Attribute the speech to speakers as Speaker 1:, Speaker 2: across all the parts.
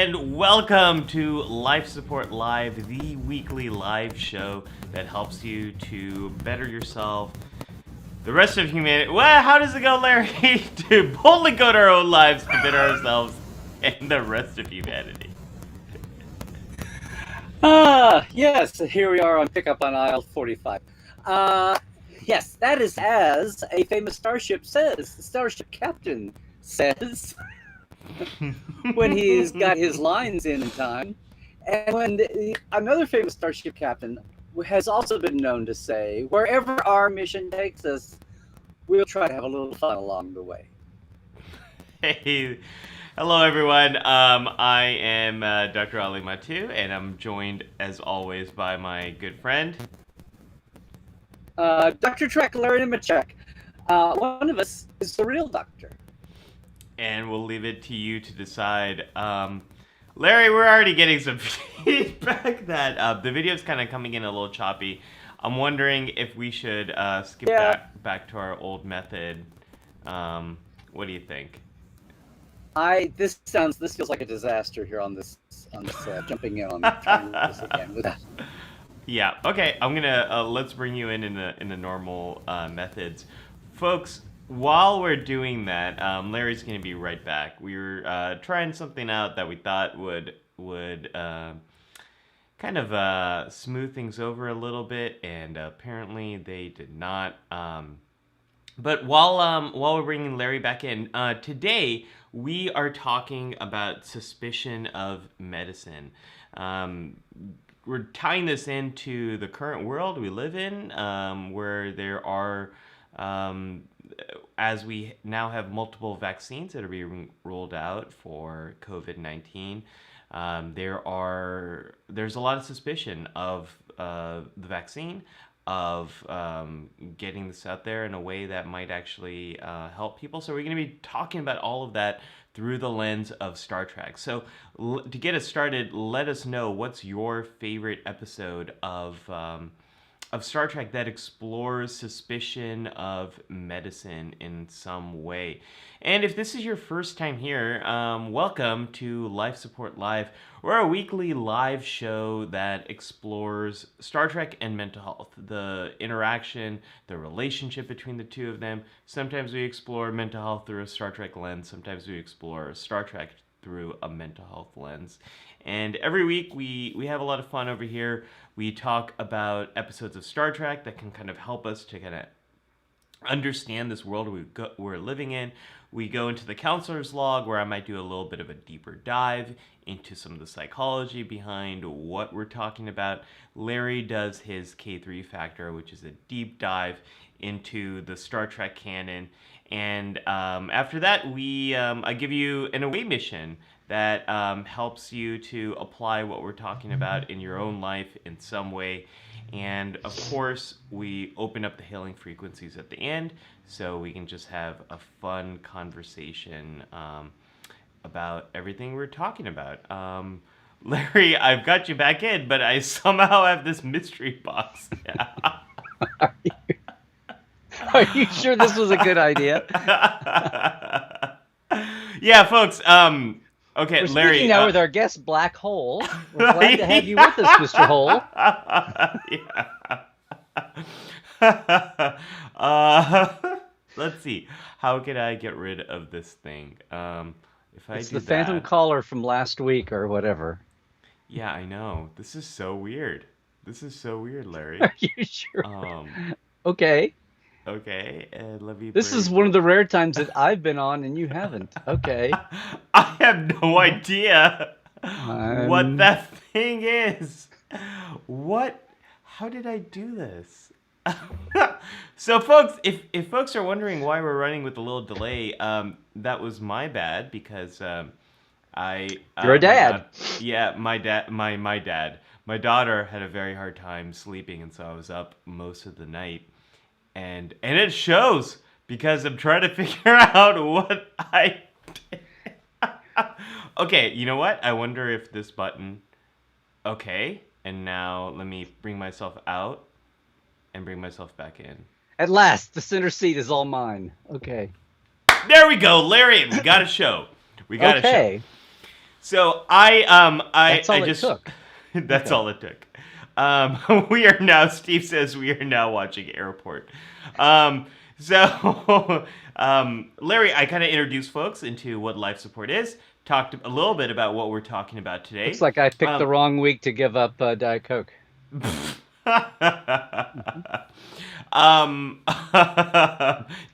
Speaker 1: and welcome to Life Support Live, the weekly live show that helps you to better yourself, the rest of humanity. Well, how does it go, Larry? To boldly go to our own lives to better ourselves and the rest of humanity.
Speaker 2: Yes, here we are on pickup on aisle 45. Yes, that is as a famous starship says, the starship captain says, when he's got his lines in time. And when another famous starship captain has also been known to say, wherever our mission takes us, we'll try to have a little fun along the way.
Speaker 1: Hey, hello everyone. I am Dr. Ali Mattu, and I'm joined as always by my good friend.
Speaker 2: Dr. Trekland, Nemecek. One of us is the real doctor.
Speaker 1: And we'll leave it to you to decide. Larry, we're already getting some feedback that the video's kind of coming in a little choppy. I'm wondering if we should skip back to our old method. What do you think?
Speaker 2: This feels like a disaster here on this jumping in on trying this again with that.
Speaker 1: Yeah. Okay. I'm gonna let's bring you in the normal methods, folks. While we're doing that, Larry's gonna be right back. We were trying something out that we thought would kind of smooth things over a little bit, and apparently they did not. But while we're bringing Larry back in, today we are talking about suspicion of medicine. We're tying this into the current world we live in, where there are, as we now have multiple vaccines that are being rolled out for COVID-19, there's a lot of suspicion of the vaccine, of getting this out there in a way that might actually help people. So we're going to be talking about all of that through the lens of Star Trek. So to get us started, let us know what's your favorite episode of Star Trek that explores suspicion of medicine in some way. And if this is your first time here, welcome to Life Support Live. We're a weekly live show that explores Star Trek and mental health, the interaction, the relationship between the two of them. Sometimes we explore mental health through a Star Trek lens. Sometimes we explore Star Trek through a mental health lens. And every week we have a lot of fun over here. We talk about episodes of Star Trek that can kind of help us to kind of understand this world we're living in. We go into the counselor's log, where I might do a little bit of a deeper dive into some of the psychology behind what we're talking about. Larry does his K3 factor, which is a deep dive into the Star Trek canon. And after that, I give you an away mission that helps you to apply what we're talking about in your own life in some way. And of course, we open up the hailing frequencies at the end, so we can just have a fun conversation about everything we're talking about. Larry, I've got you back in, but I somehow have this mystery box.
Speaker 3: Are you sure this was a good idea?
Speaker 1: Yeah, folks. Okay,
Speaker 3: We're
Speaker 1: Larry.
Speaker 3: Speaking now with our guest, Black Hole. We're glad to have you with us, Mr. Hole.
Speaker 1: Let's see. How can I get rid of this thing?
Speaker 3: It's the Phantom Caller from last week or whatever.
Speaker 1: Yeah, I know. This is so weird. Larry.
Speaker 3: Are you sure? Okay.
Speaker 1: Okay, and let me...
Speaker 3: This is one of the rare times that I've been on and you haven't. Okay.
Speaker 1: I have no idea what that thing is. How did I do this? So, folks, if folks are wondering why we're running with a little delay, that was my bad, because
Speaker 3: You're a dad.
Speaker 1: My dad. My daughter had a very hard time sleeping, and so I was up most of the night. And it shows, because I'm trying to figure out what I did. Okay, you know what? I wonder if this button... Okay, and now let me bring myself out and bring myself back in.
Speaker 3: At last, the center seat is all mine. Okay.
Speaker 1: There we go, Larry. We got a show. So
Speaker 3: That's all
Speaker 1: I
Speaker 3: it
Speaker 1: just
Speaker 3: took.
Speaker 1: that's
Speaker 3: Okay.
Speaker 1: all it took. We are now. Steve says we are now watching Airport. So Larry, I kind of introduced folks into what life support is. Talked a little bit about what we're talking about
Speaker 3: Looks
Speaker 1: today.
Speaker 3: like I picked the
Speaker 1: Um,
Speaker 3: wrong week to give up Diet Coke.
Speaker 1: um,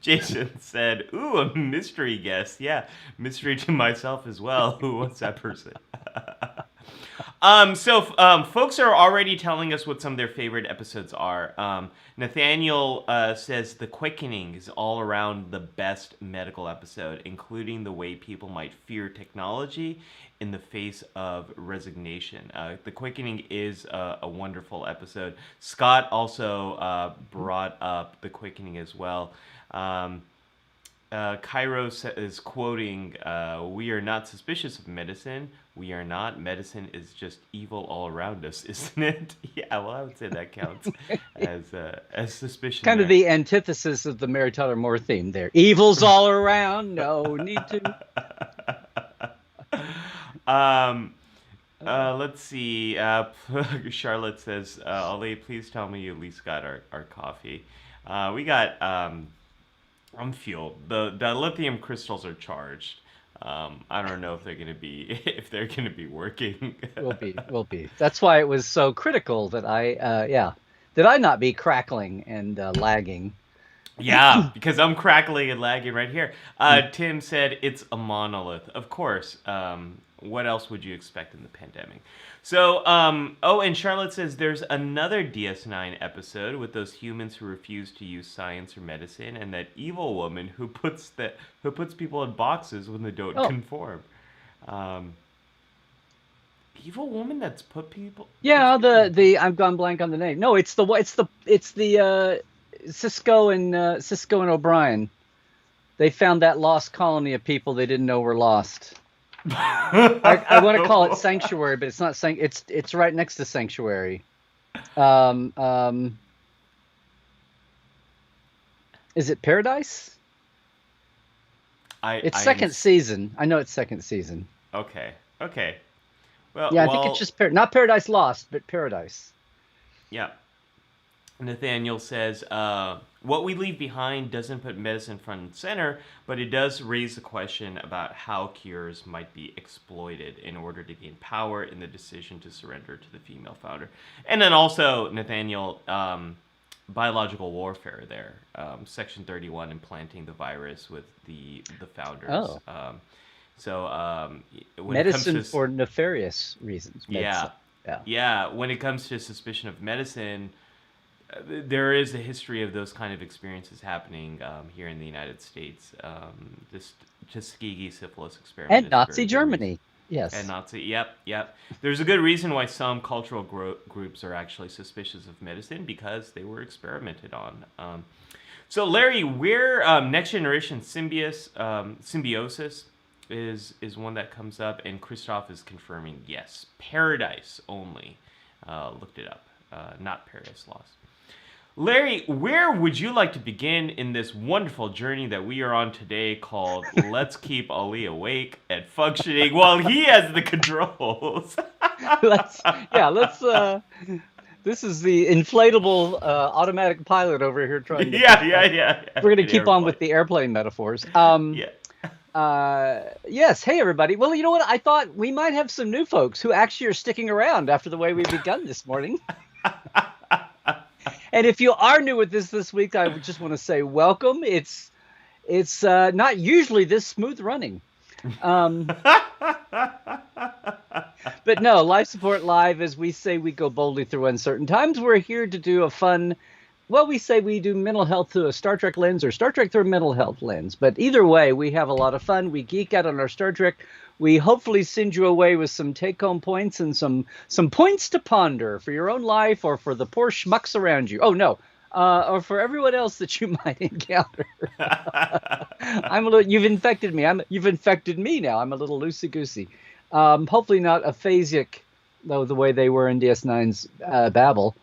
Speaker 1: Jason said, "Ooh, a mystery guest. Yeah, mystery to myself as well. Who was that person?" Folks are already telling us what some of their favorite episodes are. Nathaniel says The Quickening is all around the best medical episode, including the way people might fear technology in the face of resignation. The Quickening is a wonderful episode. Scott also brought up The Quickening as well. Cairo is quoting, "We are not suspicious of medicine. We are not. Medicine is just evil all around us, isn't it?" Yeah, well, I would say that counts as suspicion
Speaker 3: Kind of
Speaker 1: there.
Speaker 3: the antithesis of the Mary Tyler Moore theme there. Evil's all around. No need to.
Speaker 1: Um, let's see. Charlotte says, "Ali, please tell me you at least got our coffee. We got I'm fueled. The lithium crystals are charged. I don't know if they're gonna be working."
Speaker 3: Will be. That's why it was so critical that did I not be crackling and lagging?
Speaker 1: Yeah, because I'm crackling and lagging right here. Tim said it's a monolith. Of course. What else would you expect in the pandemic? So, and Charlotte says there's another DS9 episode with those humans who refuse to use science or medicine, and that evil woman who puts people in boxes when they don't
Speaker 3: Oh.
Speaker 1: conform. Evil woman that's put people.
Speaker 3: Yeah, I've gone blank on the name. No, it's the Cisco and O'Brien. They found that lost colony of people they didn't know were lost. I want to call it Sanctuary, but it's not it's right next to Sanctuary. Is it Paradise? It's second season. I know it's second season.
Speaker 1: Okay. Well,
Speaker 3: yeah, I think it's just not Paradise Lost, but Paradise.
Speaker 1: Yeah. Nathaniel says, "What we leave behind doesn't put medicine front and center, but it does raise the question about how cures might be exploited in order to gain power in the decision to surrender to the female founder." And then also, Nathaniel, biological warfare there, Section 31, implanting the virus with the founders.
Speaker 3: Oh.
Speaker 1: When
Speaker 3: medicine
Speaker 1: it comes to,
Speaker 3: for nefarious reasons.
Speaker 1: Yeah. When it comes to suspicion of medicine, there is a history of those kind of experiences happening here in the United States. This Tuskegee syphilis experiment.
Speaker 3: And Nazi Germany. Yes.
Speaker 1: And Nazi, yep. There's a good reason why some cultural groups are actually suspicious of medicine, because they were experimented on. So Larry, where next generation symbiosis is one that comes up, and Christoph is confirming yes, Paradise only. Looked it up, not Paradise Lost. Larry, where would you like to begin in this wonderful journey that we are on today called Let's Keep Ali Awake and Functioning While He Has the Controls?
Speaker 3: This is the inflatable automatic pilot over here trying to...
Speaker 1: Yeah.
Speaker 3: We're going to keep on with the airplane metaphors. Yes, hey everybody. Well, you know what? I thought we might have some new folks who actually are sticking around after the way we've begun this morning. And if you are new with this week, I would just want to say welcome. It's not usually this smooth running. But no, Life Support Live, as we say, we go boldly through uncertain times. We're here to do a fun, we say we do mental health through a Star Trek lens or Star Trek through a mental health lens. But either way, we have a lot of fun. We geek out on our Star Trek. We hopefully send you away with some take-home points and some points to ponder for your own life or for the poor schmucks around you. Oh, no. Or for everyone else that you might encounter. You've infected me. You've infected me now. I'm a little loosey-goosey. Hopefully not aphasic, though, the way they were in DS9's Babel.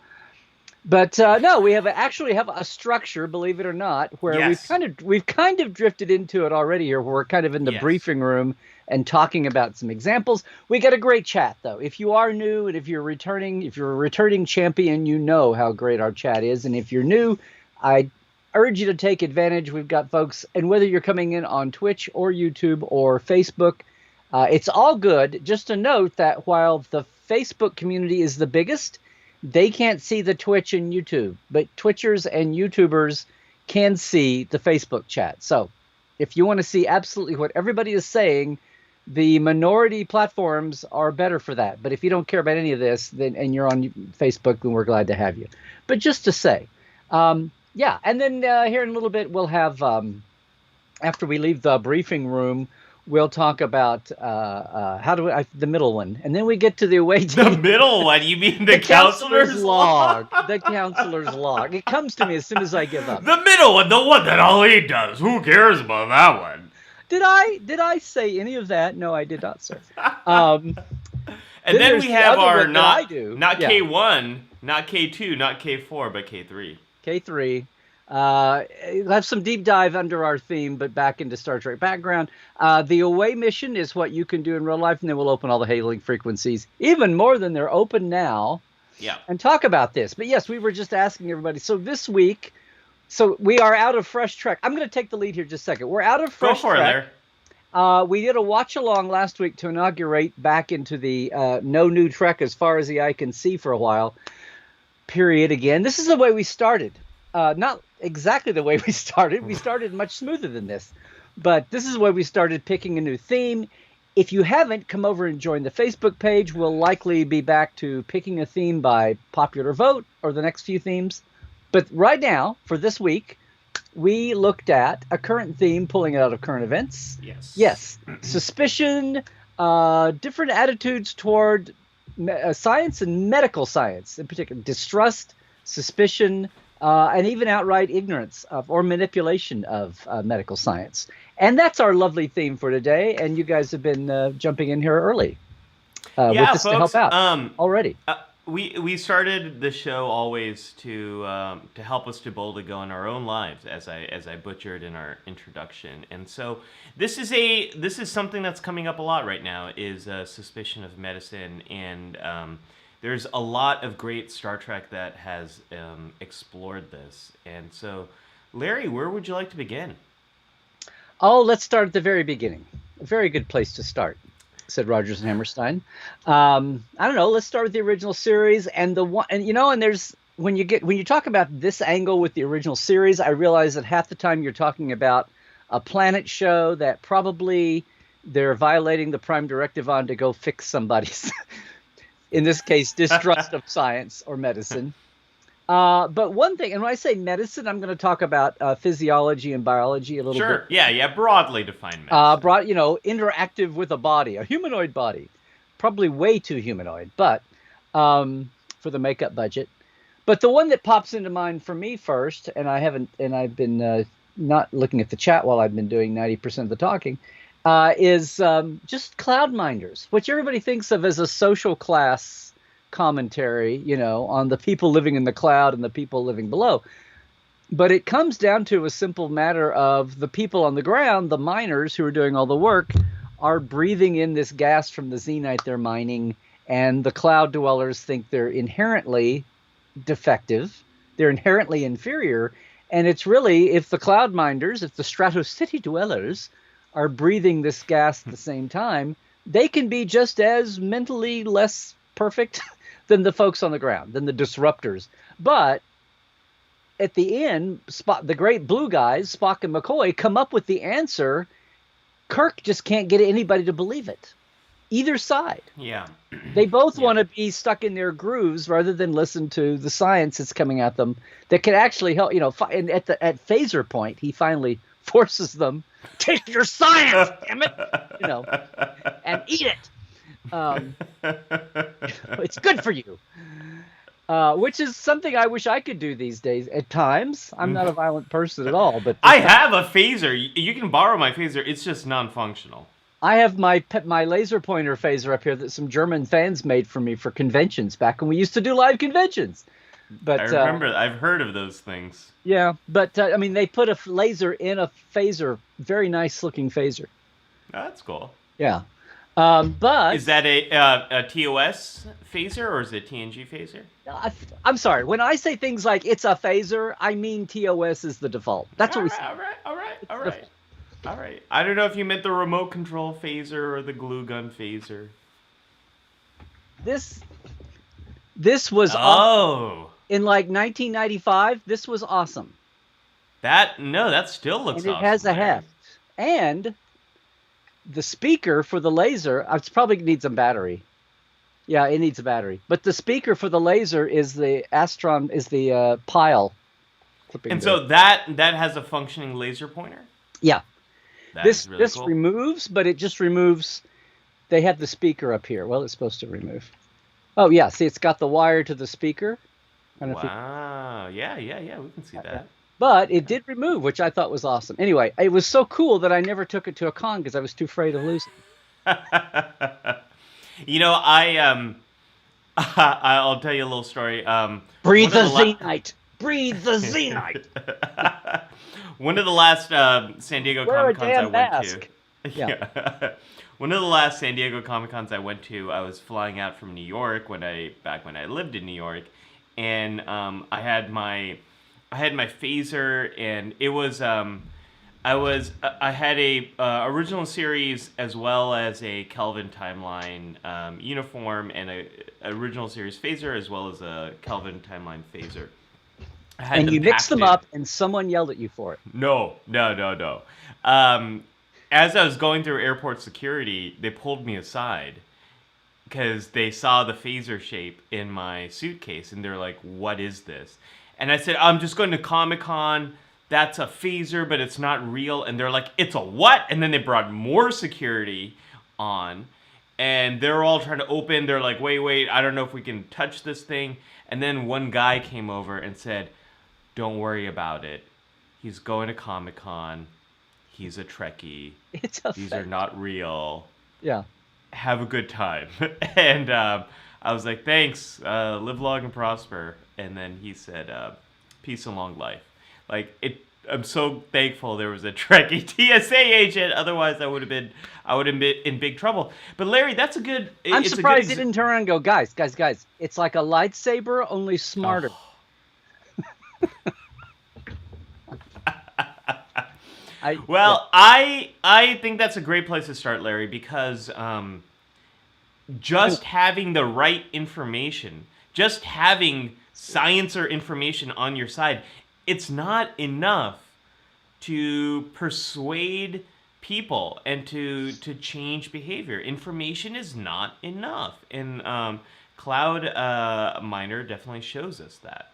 Speaker 3: But no, we actually have a structure, believe it or not, where
Speaker 1: Yes.
Speaker 3: we've kind of drifted into it already here. Where we're kind of in the
Speaker 1: Yes.
Speaker 3: briefing room and talking about some examples. We got a great chat though. If you are new and if you're a returning champion, you know how great our chat is. And if you're new, I urge you to take advantage. We've got folks, and whether you're coming in on Twitch or YouTube or Facebook, it's all good. Just to note that while the Facebook community is the biggest, they can't see the Twitch and YouTube, but Twitchers and YouTubers can see the Facebook chat. So if you want to see absolutely what everybody is saying, the minority platforms are better for that. But if you don't care about any of this, then and you're on Facebook, then we're glad to have you. But just to say, yeah. And then here in a little bit, we'll have, after we leave the briefing room, we'll talk about the middle one, and then we get to the away team.
Speaker 1: The middle one? You mean the counselor's
Speaker 3: log? The counselor's log. It comes to me as soon as I give up.
Speaker 1: The middle one, the one that all he does. Who cares about that one?
Speaker 3: Did I say any of that? No, I did not, sir.
Speaker 1: And then we have our not
Speaker 3: Yeah.
Speaker 1: K1, not K2, not K4, but K3.
Speaker 3: K3. We'll have some deep dive under our theme, but back into Star Trek background. The away mission is what you can do in real life, and then we'll open all the hailing frequencies, even more than they're open now,
Speaker 1: Yeah.
Speaker 3: and talk about this. But yes, we were just asking everybody. So this week, we are out of Fresh Trek. I'm going to take the lead here just a second. We're out of Fresh
Speaker 1: Go for
Speaker 3: Trek.
Speaker 1: it there.
Speaker 3: We did a watch-along last week to inaugurate back into the no new Trek as far as the eye can see for a while period again. This is the way we started. Not exactly the way we started. We started much smoother than this. But this is where we started picking a new theme. If you haven't, come over and join the Facebook page. We'll likely be back to picking a theme by popular vote or the next few themes. But right now, for this week, we looked at a current theme, pulling it out of current events. Yes. Suspicion, different attitudes toward science and medical science, in particular, distrust, suspicion, and even outright ignorance of or manipulation of medical science. And that's our lovely theme for today. And you guys have been jumping in here early with this
Speaker 1: folks,
Speaker 3: to help out already.
Speaker 1: We started the show always to help us to boldly go in our own lives, as I butchered in our introduction. And so this is something that's coming up a lot right now, is suspicion of medicine, and there's a lot of great Star Trek that has explored this. And so, Larry, where would you like to begin?
Speaker 3: Oh, let's start at the very beginning. A very good place to start, said Rogers and Hammerstein. I don't know. Let's start with the original series, and there's when you talk about this angle with the original series, I realize that half the time you're talking about a planet show that probably they're violating the prime directive on to go fix somebody's, in this case, distrust of science or medicine. But one thing, and when I say medicine, I'm going to talk about physiology and biology a little bit.
Speaker 1: Sure, yeah, broadly defined medicine.
Speaker 3: Interactive with a body, a humanoid body. Probably way too humanoid, but for the makeup budget. But the one that pops into mind for me first, and I've been not looking at the chat while I've been doing 90% of the talking, is just cloud minders, which everybody thinks of as a social class commentary, on the people living in the cloud and the people living below. But it comes down to a simple matter of the people on the ground, the miners who are doing all the work, are breathing in this gas from the xenite they're mining, and the cloud dwellers think they're inherently defective, they're inherently inferior, and it's really, if the cloud minders, if the Strato City dwellers are breathing this gas at the same time, they can be just as mentally less perfect than the folks on the ground, than the disruptors. But at the end, the great blue guys, Spock and McCoy, come up with the answer. Kirk just can't get anybody to believe it. Either side.
Speaker 1: Yeah.
Speaker 3: They both want to be stuck in their grooves rather than listen to the science that's coming at them that can actually help. And at phaser point, he finally forces them, take your science, damn it, and eat it. It's good for you. Which is something I wish I could do these days at times. I'm not a violent person at all, but
Speaker 1: I have a phaser. You can borrow my phaser. It's just non-functional.
Speaker 3: I have my laser pointer phaser up here that some German fans made for me for conventions back when we used to do live conventions. But
Speaker 1: I remember. I've heard of those things.
Speaker 3: yeah, but I mean, they put a laser in a phaser, very nice looking phaser.
Speaker 1: Oh, that's cool.
Speaker 3: Yeah, but
Speaker 1: Is that a TOS phaser or is it TNG phaser?
Speaker 3: I'm sorry. When I say things like it's a phaser, I mean TOS is the default. That's what we say.
Speaker 1: All right. I don't know if you meant the remote control phaser or the glue gun phaser.
Speaker 3: This was in like 1995. This was awesome.
Speaker 1: That still looks
Speaker 3: and it
Speaker 1: awesome.
Speaker 3: has a
Speaker 1: Larry.
Speaker 3: heft. And the speaker for the laser, it probably needs a battery. Yeah, it needs a battery. But the speaker for the laser is the pile.
Speaker 1: And so that has a functioning laser pointer?
Speaker 3: Yeah.
Speaker 1: That's really
Speaker 3: this
Speaker 1: cool.
Speaker 3: removes, but it just removes. They have the speaker up here. Well, it's supposed to remove. Oh, yeah. See, it's got the wire to the speaker.
Speaker 1: Wow. Yeah. We can see that.
Speaker 3: But it did remove, which I thought was awesome. Anyway, it was so cool that I never took it to a con because I was too afraid of losing.
Speaker 1: You know, I'll tell you a little story.
Speaker 3: Breathe the Zenite. Breathe the Zenite.
Speaker 1: One of the last San Diego Comic Cons I went to.
Speaker 3: Yeah.
Speaker 1: One of the last San Diego Comic Cons I went to, I was flying out from New York back when I lived in New York, and I had my phaser, and it was I had a original series as well as a Kelvin Timeline uniform and a original series phaser as well as a Kelvin Timeline phaser.
Speaker 3: And you mixed them up, and someone yelled at you for it.
Speaker 1: No. As I was going through airport security, they pulled me aside because they saw the phaser shape in my suitcase, and they're like, "What is this?" And I said, "I'm just going to Comic-Con. That's a phaser, but it's not real." And they're like, "It's a what?" And then they brought more security on, and they're all trying to open. They're like, wait, I don't know if we can touch this thing. And then one guy came over and said, "Don't worry about it. He's going to Comic-Con. He's a Trekkie. These are not real.
Speaker 3: Yeah.
Speaker 1: Have a good time." And I was like, "Thanks. Live long and prosper." And then he said, "Peace and long life." Like I'm so thankful there was a Trekkie TSA agent. Otherwise, I would have been in big trouble. But Larry, that's a good.
Speaker 3: I'm surprised he didn't turn around and go, guys. It's like a lightsaber, only smarter.
Speaker 1: Oh. I think that's a great place to start, Larry, because just having the right information, just having science or information on your side, it's not enough to persuade people and to change behavior. Information is not enough, and Cloud Miner definitely shows us that.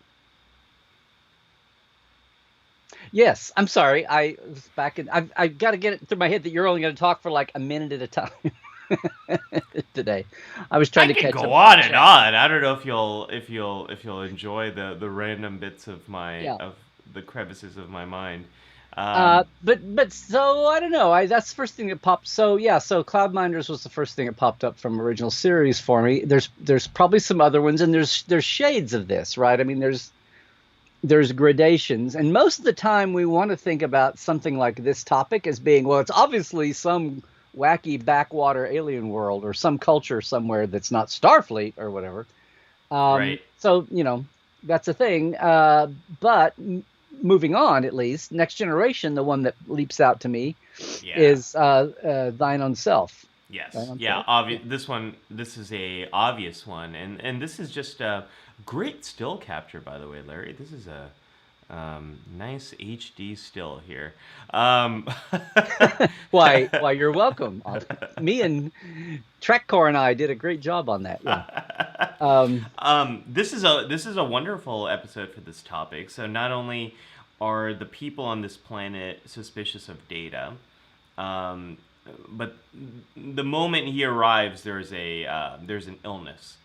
Speaker 3: Yes, I'm sorry. I was back in. I've got to get it through my head that you're only going to talk for like a minute at a time today. I was trying to catch up.
Speaker 1: Go on and on. I don't know if you'll enjoy the random bits of of the crevices of my mind.
Speaker 3: But so I don't know. That's the first thing that popped. So yeah. So Cloud Miners was the first thing that popped up from original series for me. There's probably some other ones, and there's shades of this, right? I mean, there's gradations, and most of the time we want to think about something like this topic as being, well, it's obviously some wacky backwater alien world or some culture somewhere that's not Starfleet or whatever.
Speaker 1: Right.
Speaker 3: So, that's a thing. But moving on, at least, Next Generation, the one that leaps out to me, is Thine Own Self.
Speaker 1: Yes. Yeah. This is a obvious one, and this is just a great still capture, by the way, Larry. This is a nice HD still here.
Speaker 3: Why, you're welcome. Me and Trekcore and I did a great job on that. Yeah.
Speaker 1: This is a wonderful episode for this topic. So not only are the people on this planet suspicious of Data, but the moment he arrives, there's an illness,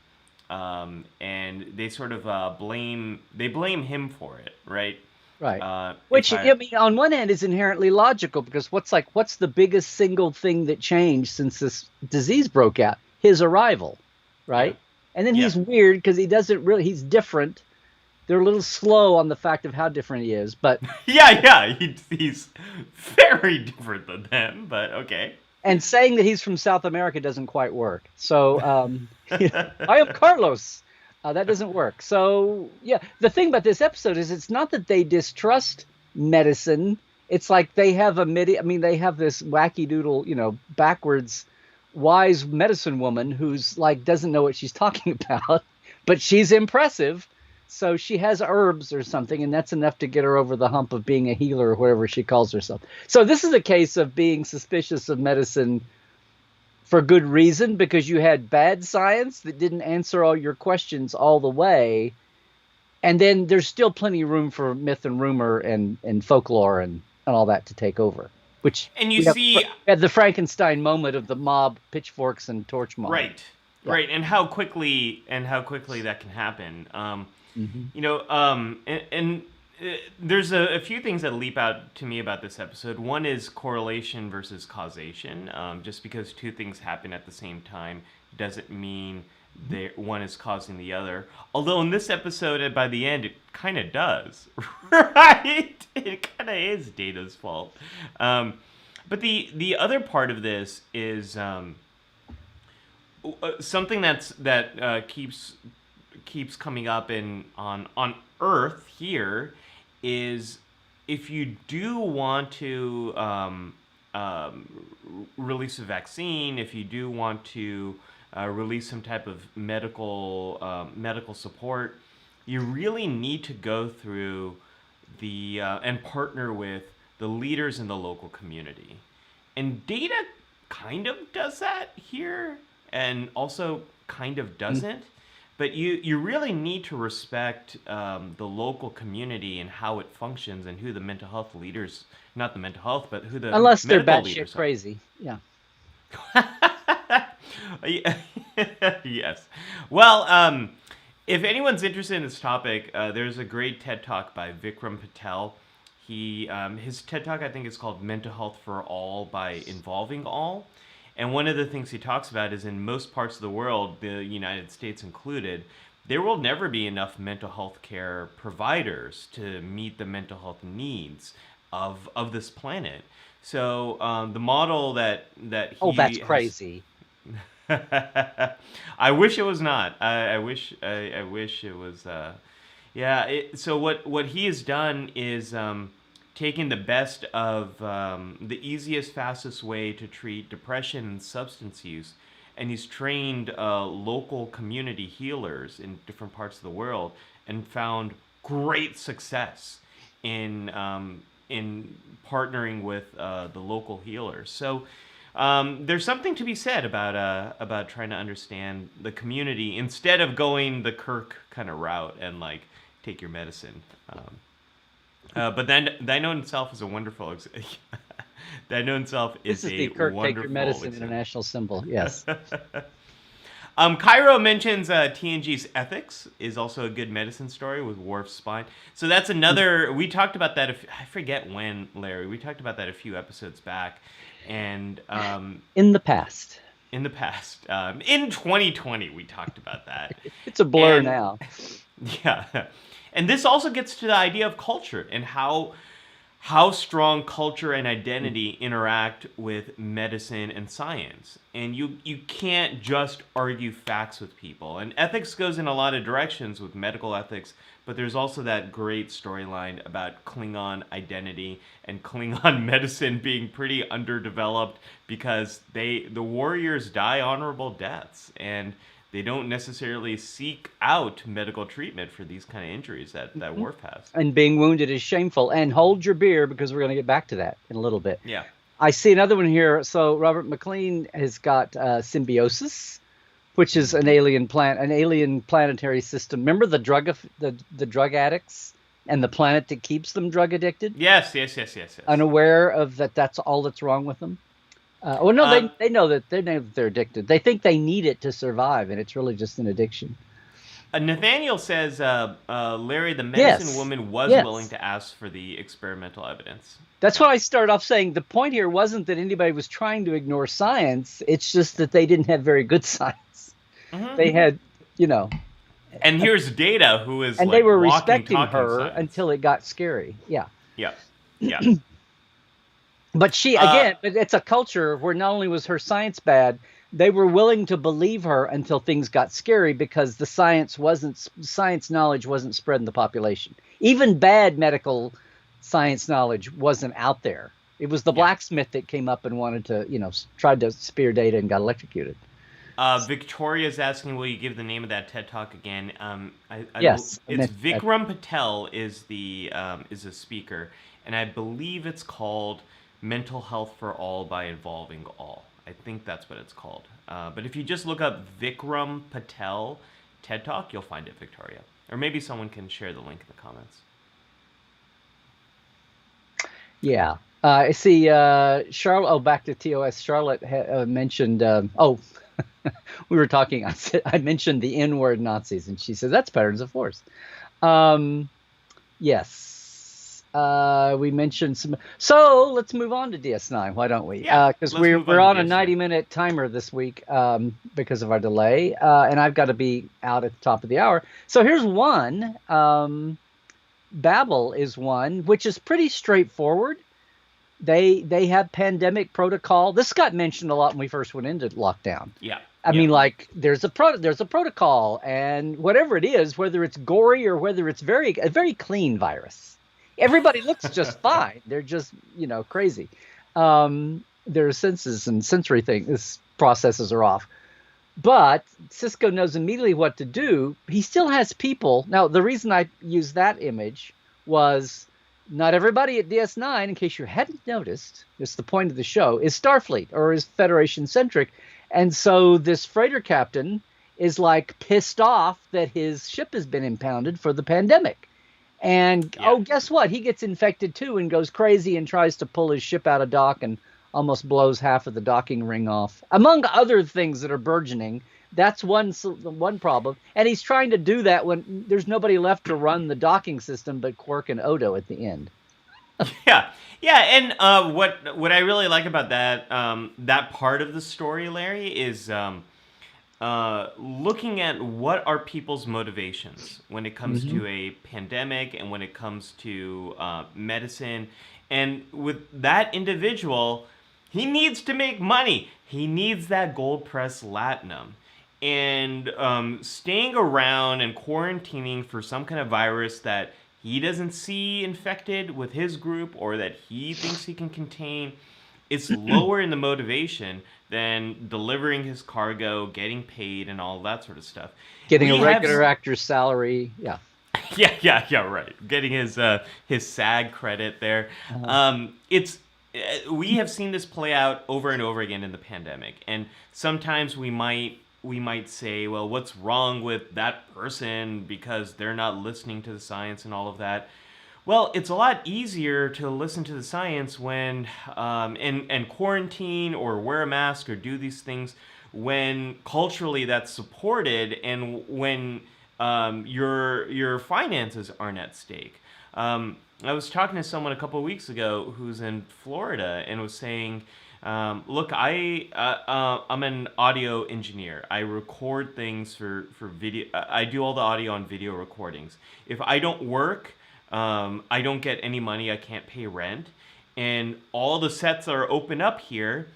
Speaker 1: and they sort of blame him for it, right?
Speaker 3: Right. Which I mean, on one hand is inherently logical, because what's the biggest single thing that changed since this disease broke out? His arrival, right? Yeah. And then he's weird because he's different, they're a little slow on the fact of how different he is, but
Speaker 1: Yeah, he's very different than them, but okay.
Speaker 3: and saying that he's from South America doesn't quite work. So I am Carlos. That doesn't work. So yeah, the thing about this episode is it's not that they distrust medicine. It's like they have they have this wacky doodle, backwards wise medicine woman who's like doesn't know what she's talking about, but she's impressive. So she has herbs or something, and that's enough to get her over the hump of being a healer or whatever she calls herself. So this is a case of being suspicious of medicine for good reason, because you had bad science that didn't answer all your questions all the way. And then there's still plenty of room for myth and rumor and folklore and all that to take over.
Speaker 1: And you see
Speaker 3: at the Frankenstein moment of the mob, pitchforks and torch mob.
Speaker 1: Right. Yeah. Right. And how quickly that can happen. There's a few things that leap out to me about this episode. One is correlation versus causation. Just because two things happen at the same time doesn't mean one is causing the other. Although in this episode, by the end, it kind of does. Right? It kind of is Data's fault. But the other part of this is something that keeps coming up on Earth here is if you do want to release a vaccine, if you do want to release some type of medical support, you really need to go through and partner with the leaders in the local community. And Data kind of does that here, and also kind of doesn't. But you really need to respect the local community and how it functions and who the mental health leaders, not the mental health, but who the
Speaker 3: unless they're
Speaker 1: medical leaders
Speaker 3: batshit crazy. Yeah.
Speaker 1: Yes. Well, if anyone's interested in this topic, there's a great TED Talk by Vikram Patel. His TED Talk, I think, is called Mental Health for All by Involving All. And one of the things he talks about is in most parts of the world, the United States included, there will never be enough mental health care providers to meet the mental health needs of this planet. So the model that he
Speaker 3: that's crazy.
Speaker 1: I wish it was not. I wish it was. So what he has done is taking the best of the easiest, fastest way to treat depression and substance use, and he's trained local community healers in different parts of the world, and found great success in partnering with the local healers. So there's something to be said about trying to understand the community instead of going the Kirk kind of route and like take your medicine. But then Dino himself is a wonderful. Dino himself is
Speaker 3: this is
Speaker 1: a
Speaker 3: the Kirk
Speaker 1: wonderful.
Speaker 3: Take Your Medicine international symbol. Yes.
Speaker 1: Cairo mentions TNG's Ethics is also a good medicine story with Worf's spine. So that's another. We talked about that. I forget when, Larry. We talked about that a few episodes back, and
Speaker 3: in the past.
Speaker 1: In 2020, we talked about that.
Speaker 3: It's a blur now.
Speaker 1: Yeah. And this also gets to the idea of culture and how strong culture and identity interact with medicine and science. And you can't just argue facts with people. And ethics goes in a lot of directions with medical ethics, but there's also that great storyline about Klingon identity and Klingon medicine being pretty underdeveloped because the warriors die honorable deaths, and they don't necessarily seek out medical treatment for these kind of injuries that Worf has. And
Speaker 3: being wounded is shameful. And hold your beer, because we're going to get back to that in a little bit.
Speaker 1: Yeah.
Speaker 3: I see another one here. So Robert McLean has got Symbiosis, which is an alien planetary system. Remember the drug addicts and the planet that keeps them drug addicted?
Speaker 1: Yes.
Speaker 3: Unaware of that's all that's wrong with them. They know that they're addicted. They think they need it to survive, and it's really just an addiction.
Speaker 1: Nathaniel says, Larry, the medicine woman was willing to ask for the experimental evidence.
Speaker 3: That's what I started off saying. The point here wasn't that anybody was trying to ignore science. It's just that they didn't have very good science. Mm-hmm. They had,
Speaker 1: And here's Data, who is
Speaker 3: and
Speaker 1: like
Speaker 3: they were
Speaker 1: walking,
Speaker 3: respecting
Speaker 1: talking
Speaker 3: her
Speaker 1: science.
Speaker 3: until it got scary. Yeah.
Speaker 1: Yeah, yeah.
Speaker 3: But she, again, it's a culture where not only was her science bad, they were willing to believe her until things got scary because the science knowledge wasn't spread in the population. Even bad medical science knowledge wasn't out there. It was the blacksmith that came up and wanted to, tried to spear Data and got electrocuted.
Speaker 1: Victoria's asking, will you give the name of that TED Talk again?
Speaker 3: Yes,
Speaker 1: it's Vikram Patel is the is a speaker, and I believe it's called Mental Health for All by Involving All. I think that's what it's called. But if you just look up Vikram Patel TED Talk, you'll find it, Victoria. Or maybe someone can share the link in the comments.
Speaker 3: Yeah. I see Charlotte, back to TOS. Charlotte mentioned, we were talking, I mentioned the N-word Nazis, and she says, that's patterns of force. Yes. We mentioned some. So let's move on to DS9. Why don't we?
Speaker 1: Yeah,
Speaker 3: because we're on a 90-minute timer this week because of our delay, and I've got to be out at the top of the hour. So here's one. Babel is one, which is pretty straightforward. They have pandemic protocol. This got mentioned a lot when we first went into lockdown.
Speaker 1: Yeah.
Speaker 3: I mean, like there's a protocol, and whatever it is, whether it's gory or whether it's a very clean virus. Everybody looks just fine. They're just, crazy. Their senses and sensory processes are off. But Cisco knows immediately what to do. He still has people. Now, the reason I used that image was not everybody at DS9, in case you hadn't noticed, it's the point of the show, is Starfleet or is Federation-centric. And so this freighter captain is like pissed off that his ship has been impounded for the pandemic. And, guess what? He gets infected too and goes crazy and tries to pull his ship out of dock and almost blows half of the docking ring off. Among other things that are burgeoning, that's one problem. And he's trying to do that when there's nobody left to run the docking system but Quark and Odo at the end.
Speaker 1: Yeah. And what I really like about that part of the story, Larry, is looking at what are people's motivations when it comes to a pandemic and when it comes to medicine. And with that individual, he needs to make money. He needs that gold press latinum. And staying around and quarantining for some kind of virus that he doesn't see infected with his group or that he thinks he can contain, it's lower in the motivation than delivering his cargo, getting paid, and all that sort of stuff.
Speaker 3: Getting a regular actor's salary, yeah.
Speaker 1: Yeah, right. Getting his SAG credit there. We have seen this play out over and over again in the pandemic, and sometimes we might say, well, what's wrong with that person because they're not listening to the science and all of that. Well, it's a lot easier to listen to the science when and quarantine or wear a mask or do these things when culturally that's supported and when your finances aren't at stake. I was talking to someone a couple of weeks ago who's in Florida and was saying, look, I'm an audio engineer. I record things for video. I do all the audio and video recordings. If I don't work, I don't get any money. I can't pay rent. And all the sets are open up here.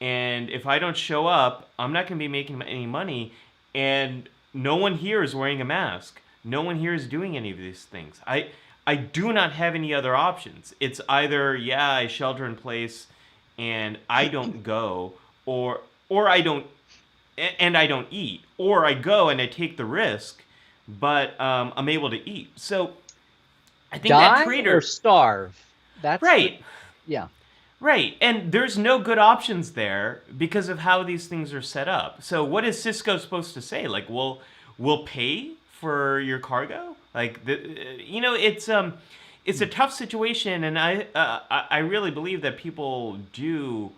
Speaker 1: And if I don't show up, I'm not going to be making any money. And no one here is wearing a mask. No one here is doing any of these things. I do not have any other options. It's either, I shelter in place and I don't go, or I don't, and I don't eat. Or I go and I take the risk, but I'm able to eat. So I think
Speaker 3: Die
Speaker 1: that trader
Speaker 3: or starve. That's
Speaker 1: right.
Speaker 3: Yeah.
Speaker 1: Right. And there's no good options there because of how these things are set up. So what is Cisco supposed to say? Like, we'll pay for your cargo? Like, it's a tough situation, and I really believe that people do.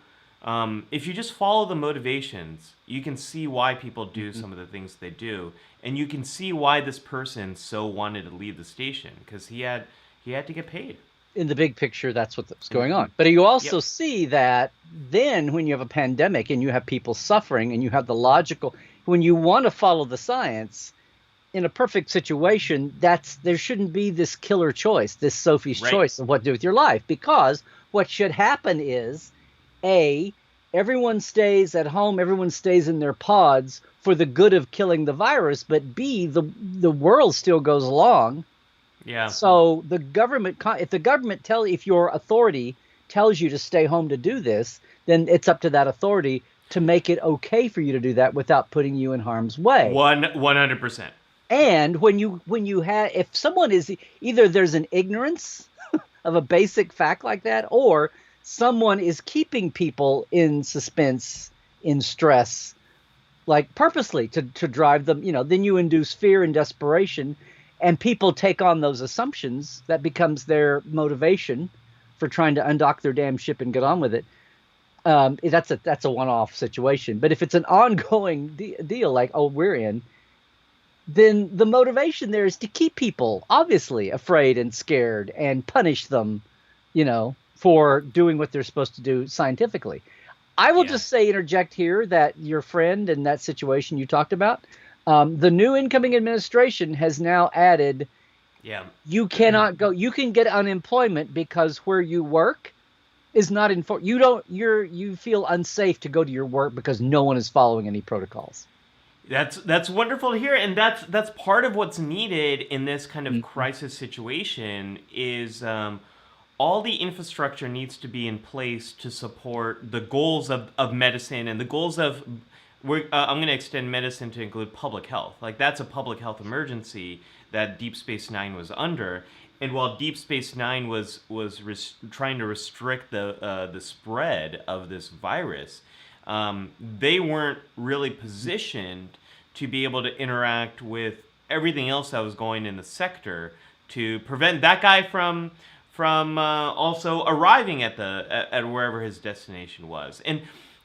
Speaker 1: If you just follow the motivations, you can see why people do some of the things they do, and you can see why this person so wanted to leave the station because he had to get paid.
Speaker 3: In the big picture, that's what's going on. But you also see that then when you have a pandemic and you have people suffering and you have the logical, when you want to follow the science, in a perfect situation, there shouldn't be this killer choice, this Sophie's
Speaker 1: Right.
Speaker 3: choice of what to do with your life, because what should happen is, A, everyone stays at home, everyone stays in their pods for the good of killing the virus, but B, the world still goes along.
Speaker 1: Yeah.
Speaker 3: So the government, if your authority tells you to stay home to do this, then it's up to that authority to make it okay for you to do that without putting you in harm's way.
Speaker 1: 100%.
Speaker 3: And if someone is either there's an ignorance of a basic fact like that, or someone is keeping people in suspense, in stress, like purposely to drive them, then you induce fear and desperation, and people take on those assumptions. That becomes their motivation for trying to undock their damn ship and get on with it. That's a one-off situation. But if it's an ongoing deal, like, oh, we're in, then the motivation there is to keep people obviously afraid and scared and punish them, for doing what they're supposed to do scientifically. I will just interject here that your friend in that situation you talked about, the new incoming administration has now added, you cannot go. You can get unemployment because where you work is not informed. You feel unsafe to go to your work because no one is following any protocols.
Speaker 1: That's wonderful to hear, and that's part of what's needed in this kind of crisis situation is all the infrastructure needs to be in place to support the goals of medicine and the goals of I'm going to extend medicine to include public health. Like, that's a public health emergency that Deep Space Nine was under. And while Deep Space Nine was trying to restrict the spread of this virus, they weren't really positioned to be able to interact with everything else that was going in the sector to prevent that guy from also arriving at wherever his destination was. And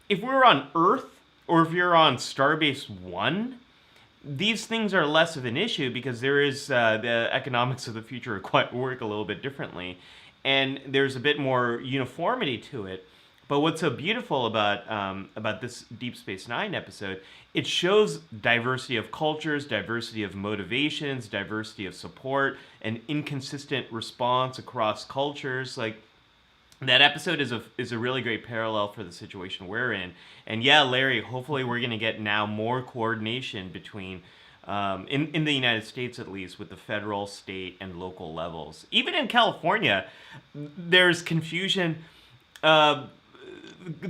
Speaker 1: if we were on Earth, or if you're on Starbase 1, these things are less of an issue because there is the economics of the future work a little bit differently, and there's a bit more uniformity to it. But what's so beautiful about this Deep Space Nine episode, it shows diversity of cultures, diversity of motivations, diversity of support, and inconsistent response across cultures. Like, that episode is a really great parallel for the situation we're in. And yeah, Larry, hopefully we're going to get now more coordination between, in the United States at least, with the federal, state, and local levels. Even in California, there's confusion. The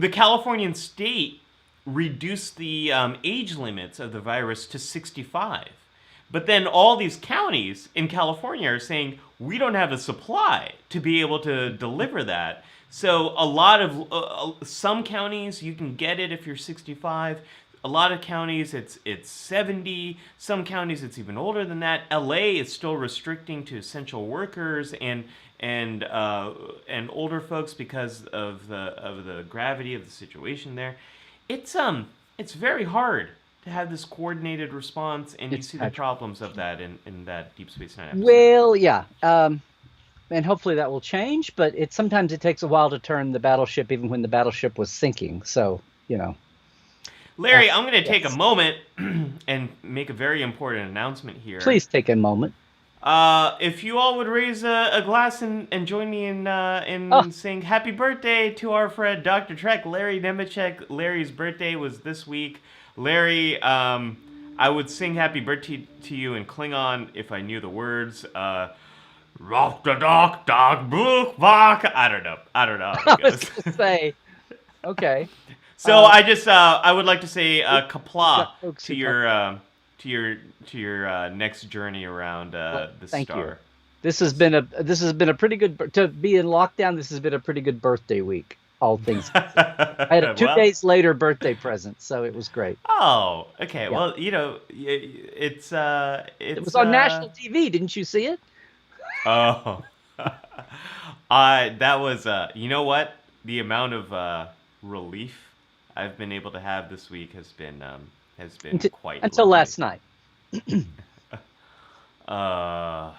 Speaker 1: Californian state reduced the age limits of the virus to 65. But then all these counties in California are saying, we don't have a supply to be able to deliver that. So a lot of, some counties, you can get it if you're 65. A lot of counties, it's 70. Some counties, it's even older than that. LA is still restricting to essential workers and older folks because of the gravity of the situation there. It's very hard to have this coordinated response, and you see the problems of that in that Deep Space Nine episode.
Speaker 3: Well, yeah, and hopefully that will change. But sometimes it takes a while to turn the battleship, even when the battleship was sinking. So
Speaker 1: Larry, I'm going to take a moment and make a very important announcement here.
Speaker 3: Please take a moment.
Speaker 1: If you all would raise a glass and join me in saying happy birthday to our friend Dr. Trek, Larry Nemecek. Larry's birthday was this week. Larry, I would sing happy birthday to you in Klingon if I knew the words. Rock the dog, dog, book, bok. I don't know.
Speaker 3: I was going to say, okay.
Speaker 1: So I would like to say kapla to your next journey around the
Speaker 3: thank
Speaker 1: star.
Speaker 3: You. This has been a pretty good, to be in lockdown. This has been a pretty good birthday week. All things. I had a 2 days later birthday present, so it was great.
Speaker 1: Oh, okay. Yeah. Well, it
Speaker 3: was on national TV. Didn't you see it?
Speaker 1: Oh, that was you know what? The amount of relief I've been able to have this week has been quite
Speaker 3: until
Speaker 1: lovely.
Speaker 3: Last night.
Speaker 1: I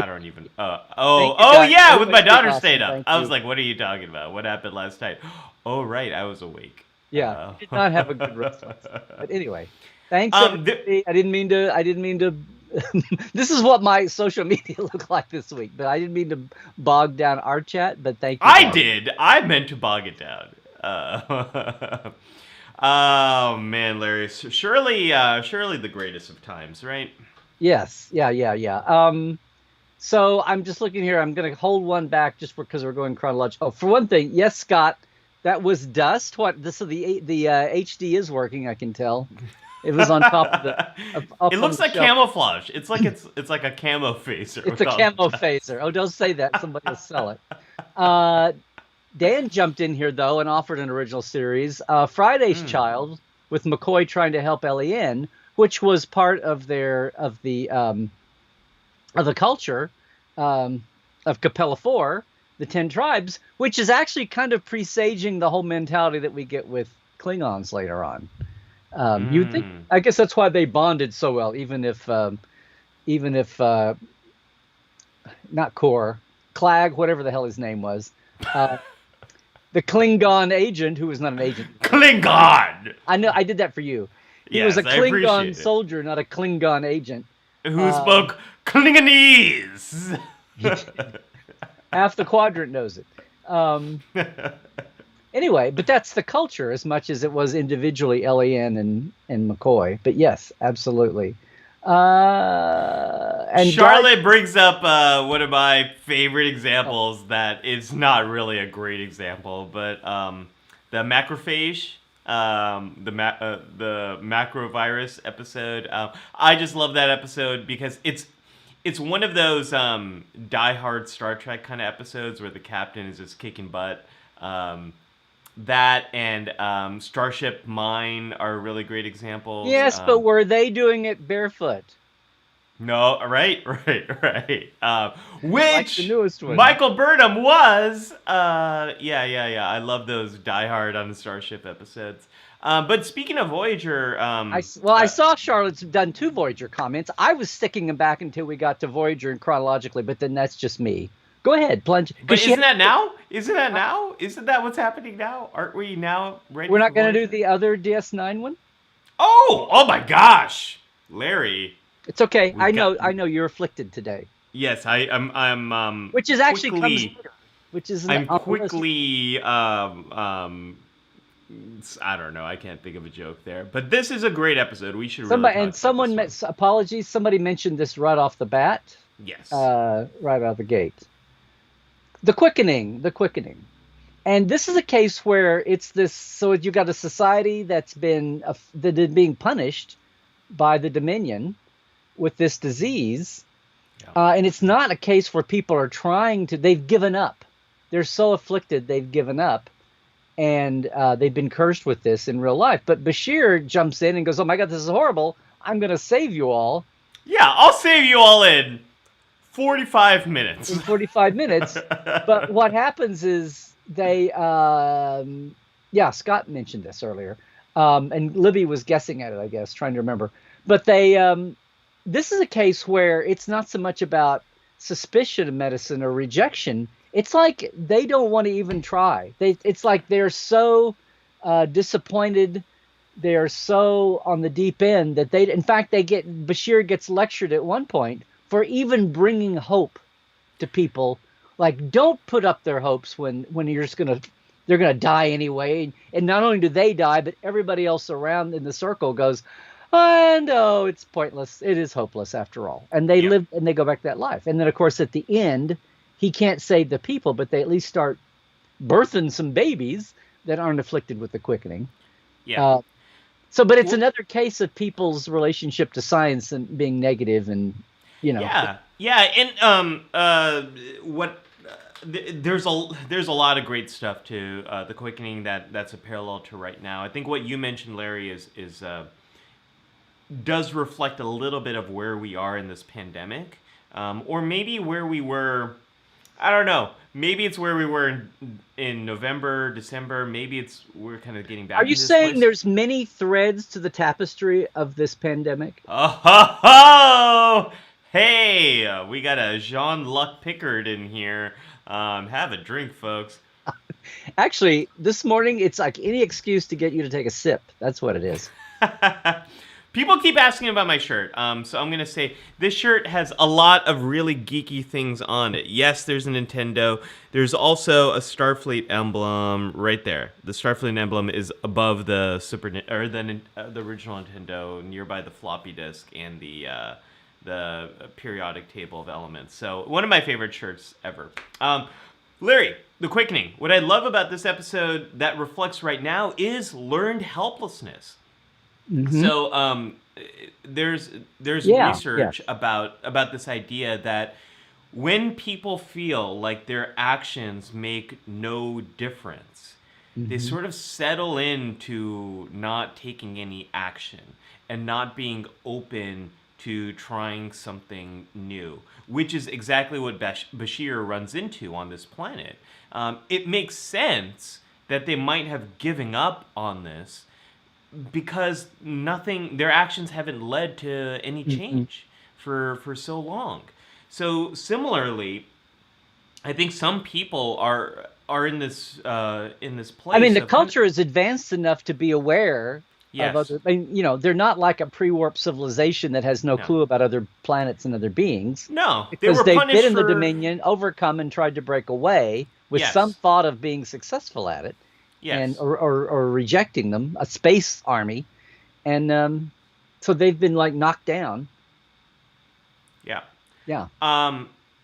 Speaker 1: don't even. Yeah, with my daughter stayed up. I was like, "What are you talking about? What happened last night?" Oh, right, I was awake.
Speaker 3: Yeah, did not have a good response. But anyway, Thanks, everybody. I didn't mean to. This is what my social media looked like this week, but I didn't mean to bog down our chat. But thank you.
Speaker 1: I did. I meant to bog it down. Oh man, Larry. Surely the greatest of times, right?
Speaker 3: Yes. Yeah. So I'm just looking here. I'm going to hold one back just because we're going chronological. Oh, for one thing, yes, Scott, that was dust. What? This is the HD is working. I can tell. It was on top of the.
Speaker 1: It looks like camouflage. It's like a camo phaser.
Speaker 3: It's a camo phaser. Oh, don't say that. Somebody will sell it. Dan jumped in here though and offered an original series, Friday's Child, with McCoy trying to help Ellie, which was part of the culture of Capella 4, the 10 tribes, which is actually kind of presaging the whole mentality that we get with Klingons later on. You'd think, I guess that's why they bonded so well, even if not Kor, Clag, whatever the hell his name was, the Klingon agent, who was not an agent.
Speaker 1: Klingon!
Speaker 3: I know, I did that for you. He was a Klingon soldier, not a Klingon agent.
Speaker 1: Who spoke Klingonese!
Speaker 3: Half the quadrant knows it. Anyway, but that's the culture as much as it was individually Eliane and McCoy. But yes, absolutely. And
Speaker 1: Charlotte brings up one of my favorite examples that is not really a great example, but the macrophage, the macrovirus episode. I just love that episode because it's one of those die-hard Star Trek kind of episodes where the captain is just kicking butt. That and Starship Mine are really great examples.
Speaker 3: Yes, but were they doing it barefoot?
Speaker 1: No, right. Which
Speaker 3: like the newest one.
Speaker 1: Michael Burnham was. Yeah. I love those Die Hard on the Starship episodes. But speaking of Voyager,
Speaker 3: I saw Charlotte's done 2 Voyager comments. I was sticking them back until we got to Voyager and chronologically, but then that's just me. Go ahead, plunge.
Speaker 1: But isn't that now? Isn't that what's happening now? Aren't we now ready?
Speaker 3: We're not going to do the other DS9 one?
Speaker 1: Oh my gosh, Larry.
Speaker 3: It's okay. I know you're afflicted today.
Speaker 1: Yes, I'm
Speaker 3: which is actually comes later, which is
Speaker 1: I'm quickly I don't know. I can't think of a joke there. But this is a great episode. We should apologies. Somebody mentioned this right off the bat. Yes.
Speaker 3: Right out of the gate. The quickening. And this is a case where it's this, so you got a society that is being punished by the Dominion with this disease. Yeah. And it's not a case where people are they've given up. They're so afflicted, they've given up. And they've been cursed with this in real life. But Bashir jumps in and goes, oh my God, this is horrible. I'm going to save you all.
Speaker 1: Yeah, I'll save you all in 45 minutes.
Speaker 3: In 45 minutes. But what happens is they, Scott mentioned this earlier. And Libby was guessing at it, I guess, trying to remember. But this is a case where it's not so much about suspicion of medicine or rejection. It's like they don't want to even try. It's like they're so disappointed. They're so on the deep end that Bashir gets lectured at one point for even bringing hope to people. Like, don't put up their hopes when they're gonna die anyway. And not only do they die, but everybody else around in the circle goes, oh, it's pointless. It is hopeless after all. And they live and they go back to that life. And then of course at the end, he can't save the people, but they at least start birthing some babies that aren't afflicted with the quickening.
Speaker 1: Yeah.
Speaker 3: But it's another case of people's relationship to science and being negative and,
Speaker 1: Yeah. And there's a lot of great stuff to the quickening that's a parallel to right now. I think what you mentioned, Larry, is does reflect a little bit of where we are in this pandemic, or maybe where we were. I don't know. Maybe it's where we were in November, December. Maybe we're kind of getting back.
Speaker 3: Are you saying there's many threads to the tapestry of this pandemic?
Speaker 1: Oh, hey, we got a Jean-Luc Picard in here. Have a drink, folks.
Speaker 3: Actually, this morning it's like any excuse to get you to take a sip. That's what it is.
Speaker 1: People keep asking about my shirt, so I'm gonna say this shirt has a lot of really geeky things on it. Yes, there's a Nintendo. There's also a Starfleet emblem right there. The Starfleet emblem is above the the original Nintendo, nearby the floppy disk and the periodic table of elements. So one of my favorite shirts ever. Larry, the quickening. What I love about this episode that reflects right now is learned helplessness.
Speaker 3: Mm-hmm.
Speaker 1: So there's
Speaker 3: Yeah,
Speaker 1: research about this idea that when people feel like their actions make no difference, they
Speaker 3: Mm-hmm.
Speaker 1: sort of settle into not taking any action and not being open to trying something new, which is exactly what Bashir runs into on this planet. It makes sense that they might have given up on this because their actions haven't led to any
Speaker 3: Mm-hmm.
Speaker 1: change for so long. So similarly, I think some people are in this place.
Speaker 3: I mean, the
Speaker 1: of kind of-
Speaker 3: culture is advanced enough to be aware
Speaker 1: Yes.
Speaker 3: of other. I mean, they're not like a pre-warp civilization that has no
Speaker 1: No.
Speaker 3: clue about other planets and other beings.
Speaker 1: No, they
Speaker 3: Because
Speaker 1: were
Speaker 3: they've
Speaker 1: punished
Speaker 3: been in the
Speaker 1: for
Speaker 3: Dominion, overcome, and tried to break away with
Speaker 1: Yes.
Speaker 3: some thought of being successful at it, and
Speaker 1: Yes.
Speaker 3: or rejecting them, a space army, and so they've been like knocked down.
Speaker 1: Yeah.
Speaker 3: Yeah.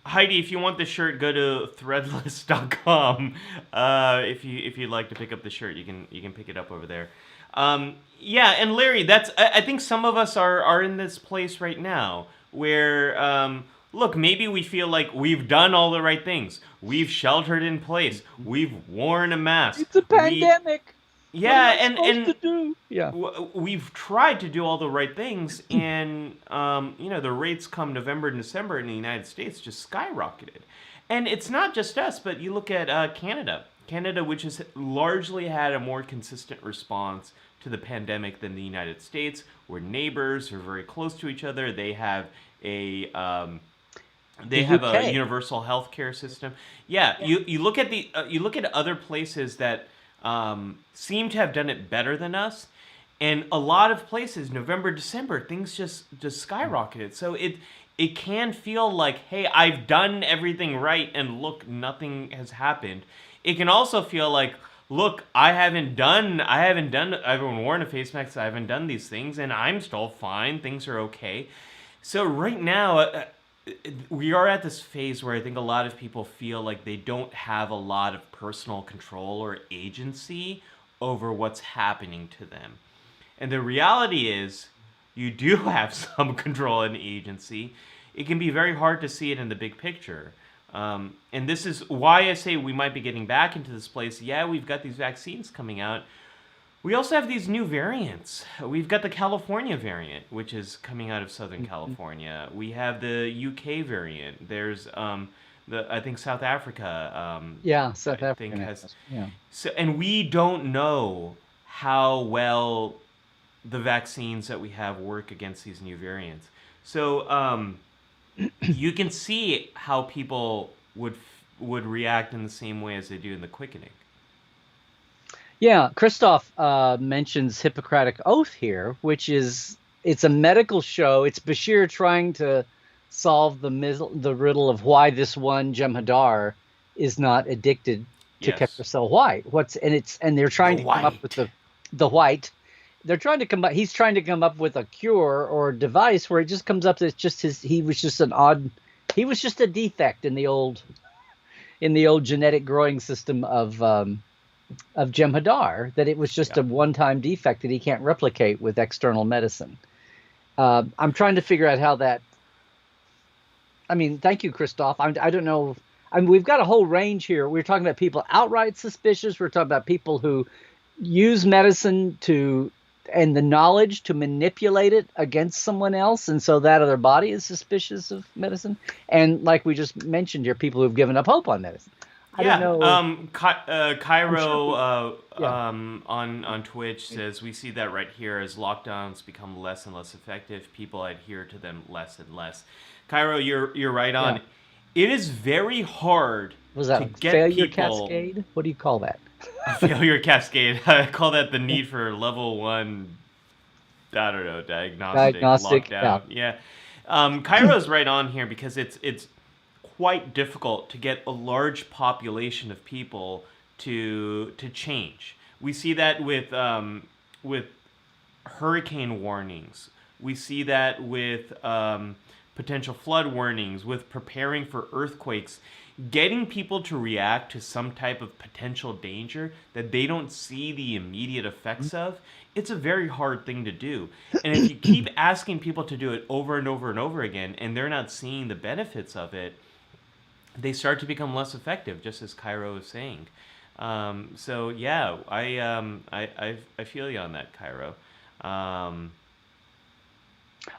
Speaker 1: Heidi, if you want the shirt, go to threadless.com. If you'd like to pick up the shirt, you can pick it up over there. Yeah, and Larry, I think some of us are in this place right now where look, maybe we feel like we've done all the right things. We've sheltered in place. We've worn a mask.
Speaker 3: It's a pandemic.
Speaker 1: Yeah,
Speaker 3: What am I supposed to do? Yeah.
Speaker 1: We've tried to do all the right things, and the rates come November and December in the United States just skyrocketed. And it's not just us, but you look at Canada, which has largely had a more consistent response to the pandemic than the United States. We're neighbors, we're very close to each other. They have a
Speaker 3: UK.
Speaker 1: universal health care system. Yeah, you look at you look at other places that seem to have done it better than us, and a lot of places, November, December, things just skyrocketed. So it can feel like, hey, I've done everything right, and look, nothing has happened. It can also feel like, look, I haven't worn a face mask, I haven't done these things, and I'm still fine. Things are okay. So right now, we are at this phase where I think a lot of people feel like they don't have a lot of personal control or agency over what's happening to them. And the reality is, you do have some control and agency. It can be very hard to see it in the big picture. And this is why I say we might be getting back into this place. Yeah, we've got these vaccines coming out. We also have these new variants. We've got the California variant, which is coming out of Southern California. We have the UK variant. There's I think South Africa.
Speaker 3: South
Speaker 1: I
Speaker 3: Africa
Speaker 1: think has.
Speaker 3: Yeah.
Speaker 1: So, and we don't know how well the vaccines that we have work against these new variants. So you can see how people would react in the same way as they do in the quickening.
Speaker 3: Yeah, Christoph mentions Hippocratic Oath here, which it's a medical show. It's Bashir trying to solve the riddle of why this one Jem'Hadar is not addicted to
Speaker 1: Yes.
Speaker 3: Ketracel White. And they're trying
Speaker 1: The
Speaker 3: to come up with the white. They're trying to come up. He's trying to come up with a cure or a device where it just comes up that it's just he was just a defect in the old genetic growing system of Jem'Hadar, that it was just a one-time defect that he can't replicate with external medicine. I'm trying to figure out how that. I mean, thank you, Christoph. I don't know. I mean, we've got a whole range here. We're talking about people outright suspicious. We're talking about people who use medicine and the knowledge to manipulate it against someone else, and so that other body is suspicious of medicine. And like we just mentioned here, people who've given up hope on medicine. I don't know.
Speaker 1: Cairo on Twitch says, we see that right here as lockdowns become less and less effective, people adhere to them less and less. Cairo, you're right on.
Speaker 3: Yeah.
Speaker 1: It is very hard
Speaker 3: Was that
Speaker 1: to
Speaker 3: a
Speaker 1: get
Speaker 3: failure
Speaker 1: people.
Speaker 3: cascade? What do you call that?
Speaker 1: A failure cascade. I call that the need for level 1 I don't know, diagnostic,
Speaker 3: Diagnostic,
Speaker 1: lockdown. Yeah. Cairo's right on here because it's quite difficult to get a large population of people to change. We see that with hurricane warnings. We see that with potential flood warnings, with preparing for earthquakes. Getting people to react to some type of potential danger that they don't see the immediate effects of, it's a very hard thing to do. And if you keep asking people to do it over and over and over again, and they're not seeing the benefits of it, they start to become less effective, just as Cairo is saying. So yeah, I feel you on that, Cairo.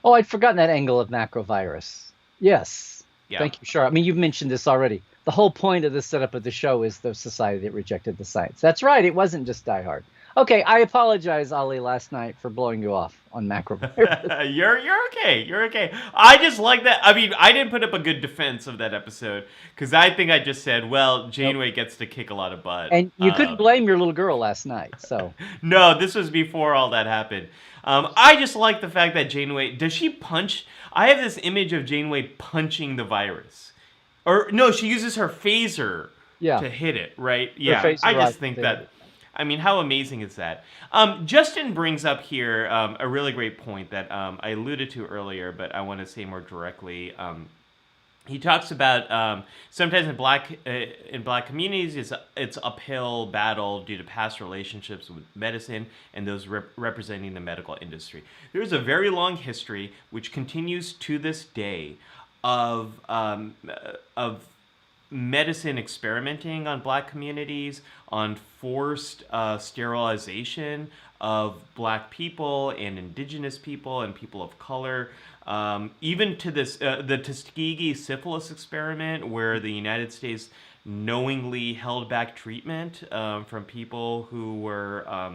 Speaker 3: Oh, I'd forgotten that angle of macrovirus. Yes.
Speaker 1: Yeah.
Speaker 3: Thank you, sure. I mean, you've mentioned this already. The whole point of the setup of the show is the society that rejected the science. That's right. It wasn't just Die Hard. Okay, I apologize, Ali, last night for blowing you off on macrovirus.
Speaker 1: You're okay. You're okay. I just like that. I mean, I didn't put up a good defense of that episode because I think I just said, well, Janeway gets to kick a lot of butt.
Speaker 3: And you couldn't blame your little girl last night, so.
Speaker 1: No, this was before all that happened. I just like the fact that Janeway, does she punch? I have this image of Janeway punching the virus. Or, no, she uses her phaser to hit it, right? Yeah, I just think that, I mean, how amazing is that? Justin brings up here a really great point that I alluded to earlier, but I want to say more directly. He talks about sometimes in black communities, it's uphill battle due to past relationships with medicine and those representing the medical industry. There's a very long history, which continues to this day, of medicine experimenting on black communities, on forced sterilization of black people and indigenous people and people of color. Even to this, the Tuskegee syphilis experiment, where the United States knowingly held back treatment from people who were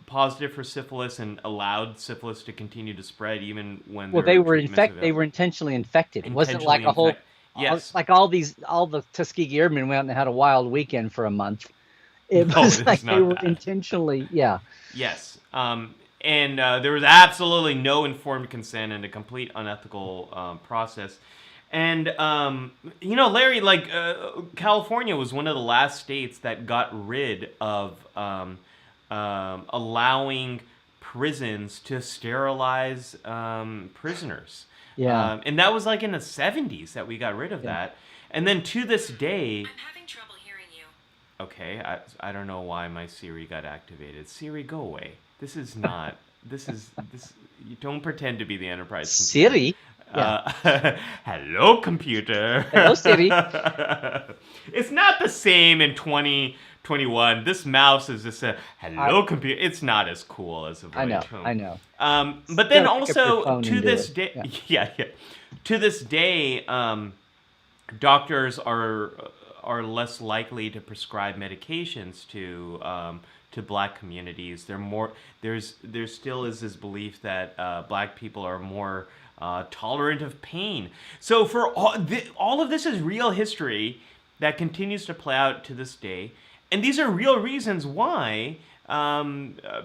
Speaker 1: positive for syphilis and allowed syphilis to continue to spread even when
Speaker 3: they were intentionally infected. It wasn't like a whole.
Speaker 1: Yes.
Speaker 3: Like all the Tuskegee Airmen went out and had a wild weekend for a month. It was like they were intentionally,
Speaker 1: Yes. And there was absolutely no informed consent and a complete unethical process. And, Larry, California was one of the last states that got rid of allowing prisons to sterilize prisoners.
Speaker 3: Yeah.
Speaker 1: And that was like in the 70s that we got rid of that. And then to this day...
Speaker 4: I'm having trouble hearing you.
Speaker 1: Okay, I don't know why my Siri got activated. Siri, go away. This is not... This. You don't pretend to be the Enterprise computer.
Speaker 3: Siri?
Speaker 1: Hello, computer.
Speaker 3: Hello, Siri.
Speaker 1: It's not the same in 2021. This mouse is just a hello, computer. It's not as cool as a voice.
Speaker 3: I know.
Speaker 1: But then also to this day, to this day, doctors are less likely to prescribe medications to black communities. There still is this belief that black people are more tolerant of pain. So for all of this is real history that continues to play out to this day, and these are real reasons why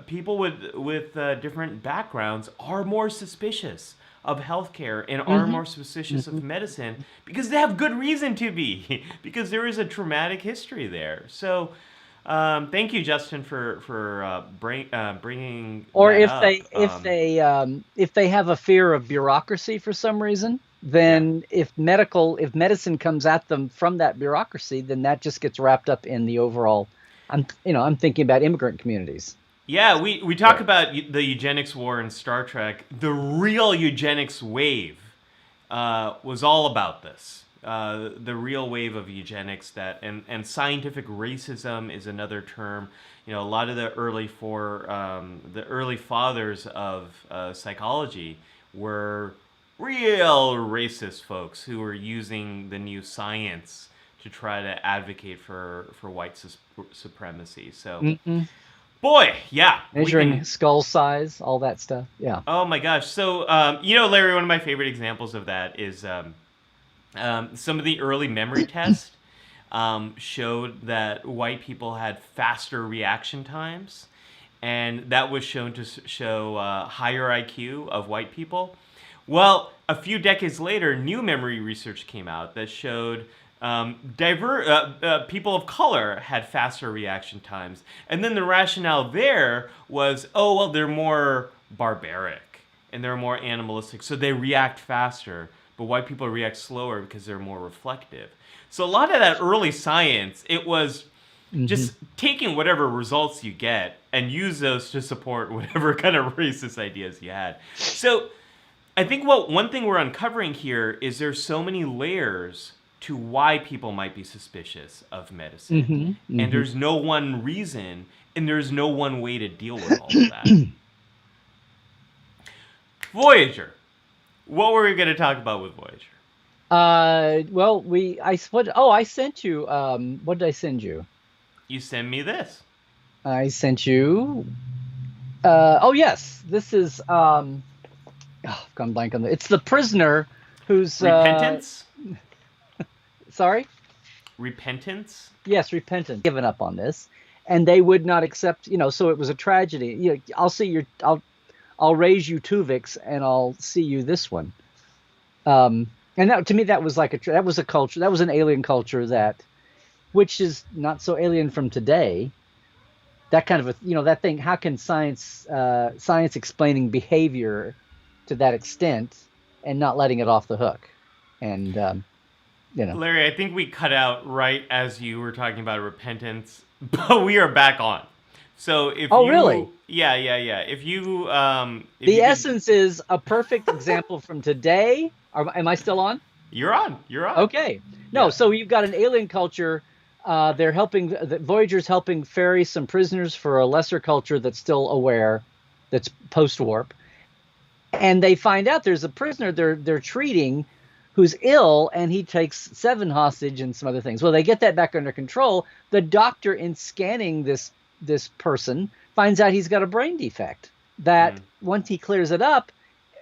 Speaker 1: people with different backgrounds are more suspicious of healthcare and are more suspicious of medicine because they have good reason to be, because there is a traumatic history there. So thank you, Justin, for bringing.
Speaker 3: Or
Speaker 1: that
Speaker 3: if they have a fear of bureaucracy for some reason, then if medicine comes at them from that bureaucracy, then that just gets wrapped up in the overall. I'm thinking about immigrant communities.
Speaker 1: Yeah, we talk about the eugenics war in Star Trek. The real eugenics wave was all about this. The real wave of eugenics and scientific racism is another term. A lot of the early fathers of psychology were real racist folks who were using the new science to try to advocate for white supremacy. So. Boy, yeah.
Speaker 3: Measuring skull size, all that stuff. Yeah.
Speaker 1: Oh my gosh. So, Larry, one of my favorite examples of that is some of the early memory tests showed that white people had faster reaction times. and that was shown to show higher IQ of white people. Well, a few decades later, new memory research came out that showed people of color had faster reaction times. And then the rationale there was, oh, well, they're more barbaric and they're more animalistic, so they react faster. But white people react slower because they're more reflective. So a lot of that early science, it was just taking whatever results you get and use those to support whatever kind of racist ideas you had. So I think one thing we're uncovering here is there's so many layers to why people might be suspicious of medicine. And there's no one reason, and there's no one way to deal with all of that. Voyager. What were we going to talk about with Voyager?
Speaker 3: Well, I sent you, what did I send you?
Speaker 1: You send me this.
Speaker 3: I sent you, oh yes, this is, I've gone blank on it's the prisoner who's...
Speaker 1: Repentance?
Speaker 3: Sorry?
Speaker 1: Repentance?
Speaker 3: Yes, repentance. Given up on this. And they would not accept, so it was a tragedy. I'll raise you Tuvix and I'll see you this one. And that, to me, that was like that was a culture, that was an alien culture which is not so alien from today. That kind of that thing, how can science explaining behavior to that extent and not letting it off the hook? And,
Speaker 1: Larry, I think we cut out right as you were talking about repentance, but we are back on. So if
Speaker 3: really?
Speaker 1: Yeah. If you
Speaker 3: the essence is a perfect example from today. Am I still on?
Speaker 1: You're on.
Speaker 3: Okay. No, so you've got an alien culture. They're helping. The Voyager's helping ferry some prisoners for a lesser culture that's still aware, that's post-warp, and they find out there's a prisoner they're treating who's ill, and he takes 7 hostage and some other things. Well, they get that back under control. The doctor, in scanning this person, finds out he's got a brain defect that once he clears it up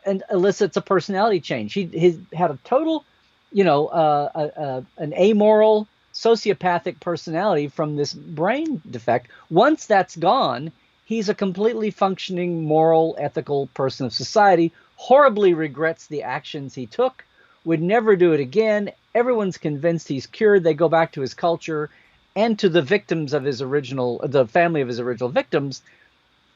Speaker 3: and elicits a personality change. He had a total, an amoral, sociopathic personality from this brain defect. Once that's gone, he's a completely functioning, moral, ethical person of society, horribly regrets the actions he took, would never do it again. Everyone's convinced he's cured. They go back to his culture and to the victims of the family of his original victims,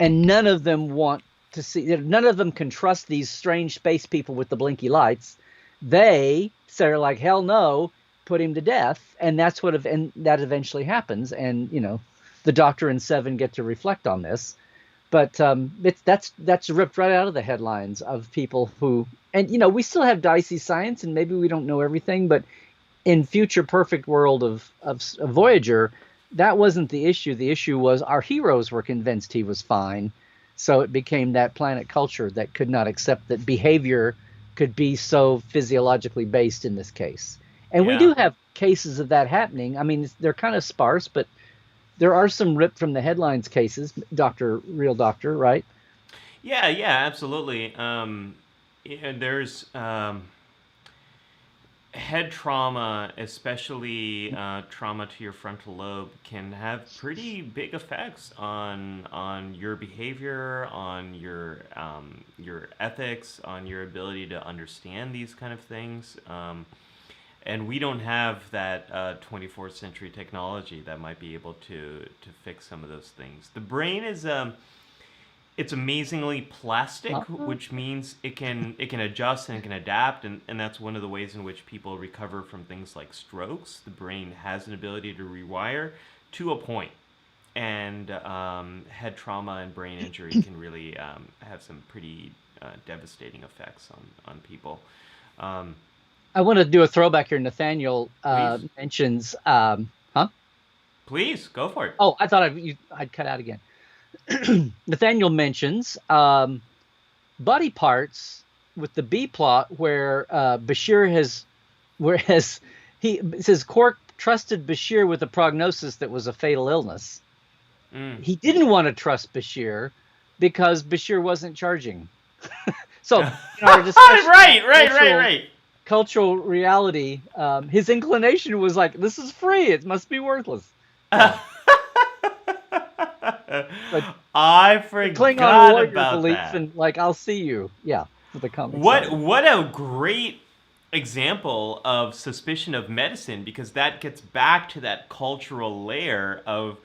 Speaker 3: and none of them want to see, none of them can trust these strange space people with the blinky lights. They say, like, hell no, put him to death, and that eventually happens. And the Doctor and Seven get to reflect on this, but that's ripped right out of the headlines of people who, and we still have dicey science, and maybe we don't know everything, but in future perfect world of Voyager, that wasn't the issue. The issue was our heroes were convinced he was fine, so it became that planet culture that could not accept that behavior could be so physiologically based in this case. And we do have cases of that happening. I mean, they're kind of sparse, but there are some ripped from the headlines cases. Real doctor, right?
Speaker 1: Yeah, absolutely. There's head trauma, especially trauma to your frontal lobe, can have pretty big effects on your behavior, on your ethics, on your ability to understand these kind of things. And we don't have that 24th century technology that might be able to fix some of those things. The brain is it's amazingly plastic, which means it can adjust and it can adapt, and that's one of the ways in which people recover from things like strokes. The brain has an ability to rewire to a point, and head trauma and brain injury can really have some pretty devastating effects on people.
Speaker 3: I want to do a throwback here. Nathaniel mentions,
Speaker 1: Please, go for it.
Speaker 3: Oh, I thought I'd cut out again. Nathaniel mentions body parts with the B plot where Bashir he says Quark trusted Bashir with a prognosis that was a fatal illness. He didn't want to trust Bashir because Bashir wasn't charging. So our discussion,
Speaker 1: right.
Speaker 3: Cultural reality. His inclination was like, this is free. It must be worthless. But
Speaker 1: I
Speaker 3: the Klingon
Speaker 1: forgot
Speaker 3: warrior
Speaker 1: about
Speaker 3: belief,
Speaker 1: that.
Speaker 3: and like I'll see you. Yeah, for the comic.
Speaker 1: What a great example of suspicion of medicine, because that gets back to that cultural layer of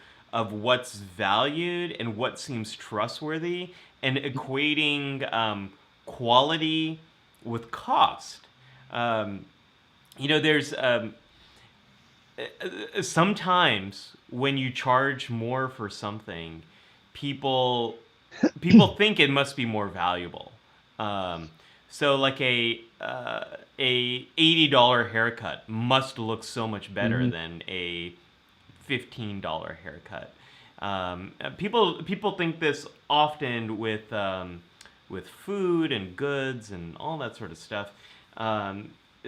Speaker 1: what's valued and what seems trustworthy, and equating quality with cost. Um, there's sometimes when you charge more for something, people think it must be more valuable. Um, so like a $80 haircut must look so much better than a $15 haircut. People think this often with food and goods and all that sort of stuff.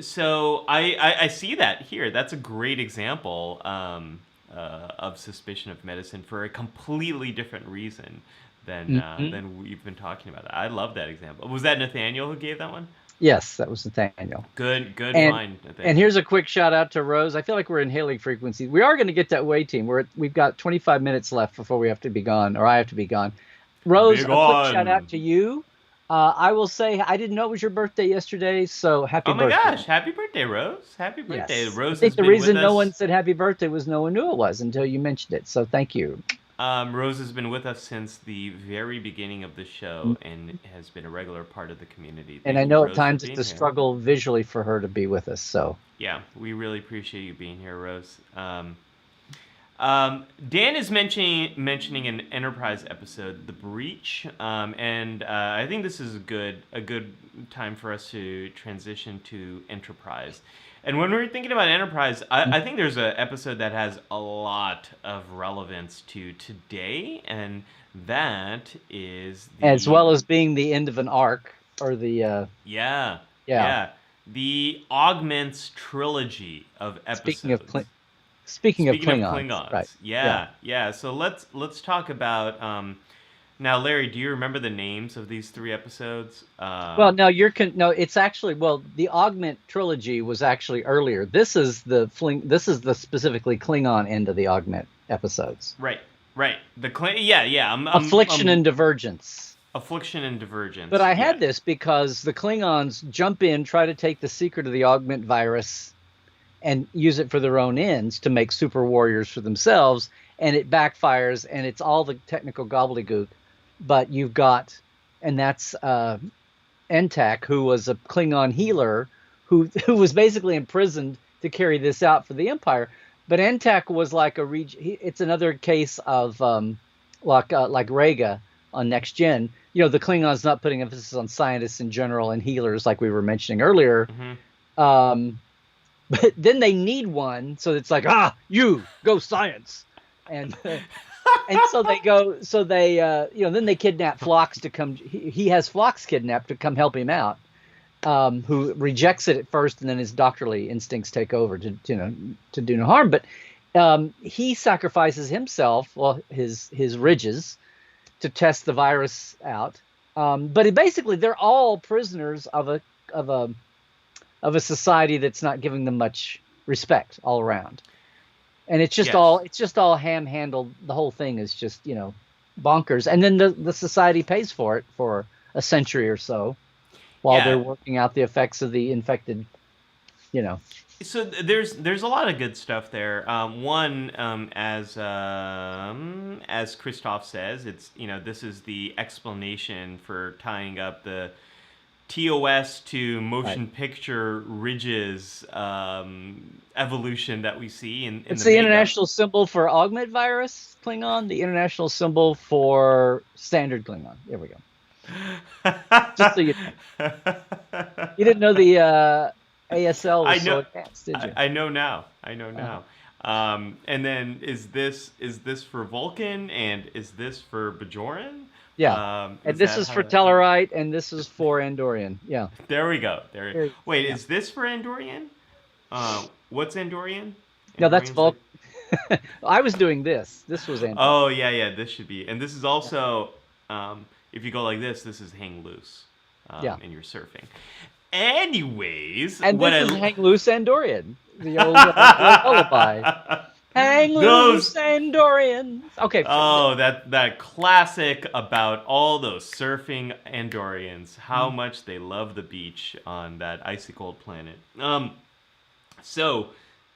Speaker 1: So I see that here. That's a great example of suspicion of medicine for a completely different reason than we've been talking about. I love that example. Was that Nathaniel who gave that one?
Speaker 3: Yes, that was Nathaniel.
Speaker 1: Good
Speaker 3: And,
Speaker 1: find, Nathaniel.
Speaker 3: and here's a quick shout out to Rose. I feel like we're inhaling frequency. We are going to get to that way team. We've got 25 minutes left before we have to be gone, or I have to be gone. Rose, a quick shout out to you. I will say I didn't know it was your birthday yesterday, so happy birthday.
Speaker 1: Oh my gosh, happy birthday, Rose. Happy birthday.
Speaker 3: Yes.
Speaker 1: Rose
Speaker 3: I think
Speaker 1: has
Speaker 3: the
Speaker 1: been
Speaker 3: reason
Speaker 1: with
Speaker 3: no
Speaker 1: us.
Speaker 3: one said happy birthday was no one knew it was until you mentioned it. So thank you.
Speaker 1: Rose has been with us since the very beginning of the show and has been a regular part of the community.
Speaker 3: And
Speaker 1: Thank
Speaker 3: I
Speaker 1: you,
Speaker 3: know
Speaker 1: Rose,
Speaker 3: at
Speaker 1: for
Speaker 3: times
Speaker 1: being
Speaker 3: it's a
Speaker 1: here.
Speaker 3: struggle visually for her to be with us. So
Speaker 1: Yeah, we really appreciate you being here, Rose. Dan is mentioning an Enterprise episode, The Breach, and I think this is a good time for us to transition to Enterprise. And when we're thinking about Enterprise, I think there's an episode that has a lot of relevance to today, and that is
Speaker 3: as well as being the end of an arc or the
Speaker 1: yeah, the Augments trilogy of episodes.
Speaker 3: Speaking of Klingons, right?
Speaker 1: Yeah. So let's talk about. Now, Larry, do you remember the names of these three episodes?
Speaker 3: Well, no, it's actually the Augment trilogy was actually earlier. This is the specifically Klingon end of the Augment episodes.
Speaker 1: Right. Yeah.
Speaker 3: Affliction and Divergence.
Speaker 1: Affliction and Divergence.
Speaker 3: But I had this because the Klingons jump in, try to take the secret of the Augment virus, and use it for their own ends to make super warriors for themselves, and it backfires, and it's all the technical gobbledygook. But you've got, and that's Entak, who was a Klingon healer, who was basically imprisoned to carry this out for the Empire. But Entak was like it's another case of like Rega on Next Gen. The Klingons not putting emphasis on scientists in general and healers like we were mentioning earlier. But then they need one, so it's like, you go science, and so they go. So they, then they kidnap Phlox to come. He has Phlox kidnapped to come help him out, who rejects it at first, and then his doctorly instincts take over to do no harm. But he sacrifices himself, his ridges, to test the virus out. But basically, they're all prisoners of a society that's not giving them much respect all around, and it's just all ham-handled. The whole thing is just bonkers, and then the society pays for it for a century or so while they're working out the effects of the infected.
Speaker 1: So there's a lot of good stuff there. One, as Christoph says, it's this is the explanation for tying up the TOS to motion picture ridges evolution that we see in
Speaker 3: it's
Speaker 1: the
Speaker 3: the international symbol for Augment virus Klingon, the international symbol for standard Klingon. There we go. Just so you didn't know the ASL was so advanced, did you?
Speaker 1: I know now. And then is this for Vulcan, and is this for Bajoran?
Speaker 3: Yeah, and this is for Tellarite, and this is for Andorian. Yeah.
Speaker 1: There we go. Wait, is this for Andorian? What's Andorian?
Speaker 3: No, that's Vulcan. I was doing this. This was Andorian.
Speaker 1: Oh, yeah. This should be. And this is also, if you go like this is hang loose. And you're surfing. Anyways.
Speaker 3: And this is hang loose Andorian. The old lullaby. Hang loose, Andorians. Okay.
Speaker 1: Oh, that classic about all those surfing Andorians, how much they love the beach on that icy cold planet. So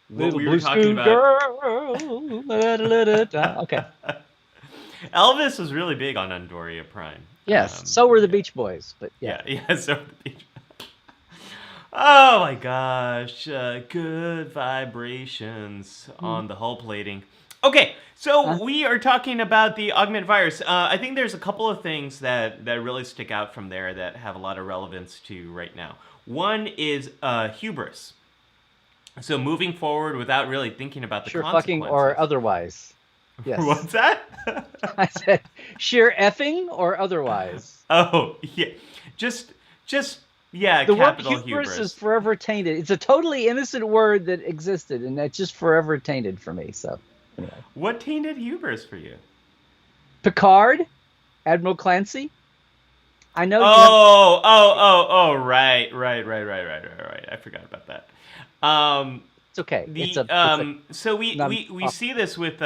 Speaker 1: what
Speaker 3: Little
Speaker 1: we were
Speaker 3: blue
Speaker 1: talking
Speaker 3: spoon
Speaker 1: about.
Speaker 3: girl. Okay.
Speaker 1: Elvis was really big on Andoria Prime.
Speaker 3: Yes. So were the Beach Boys, but yeah.
Speaker 1: Yeah. So the beach. Oh my gosh, good vibrations on the hull plating. Okay, so we are talking about the augment virus. I think there's a couple of things that really stick out from there that have a lot of relevance to right now. One is hubris. So moving forward without really thinking about the
Speaker 3: Sheer
Speaker 1: consequences.
Speaker 3: fucking or otherwise. Yes.
Speaker 1: What's that?
Speaker 3: I said sheer effing or otherwise.
Speaker 1: Oh, yeah. Just yeah,
Speaker 3: the word
Speaker 1: capital
Speaker 3: hubris is forever tainted. It's a totally innocent word that existed, and that's just forever tainted for me. So, anyway.
Speaker 1: What tainted hubris for you?
Speaker 3: Picard, Admiral Clancy. I know.
Speaker 1: Right. I forgot about that.
Speaker 3: It's okay.
Speaker 1: So we see this with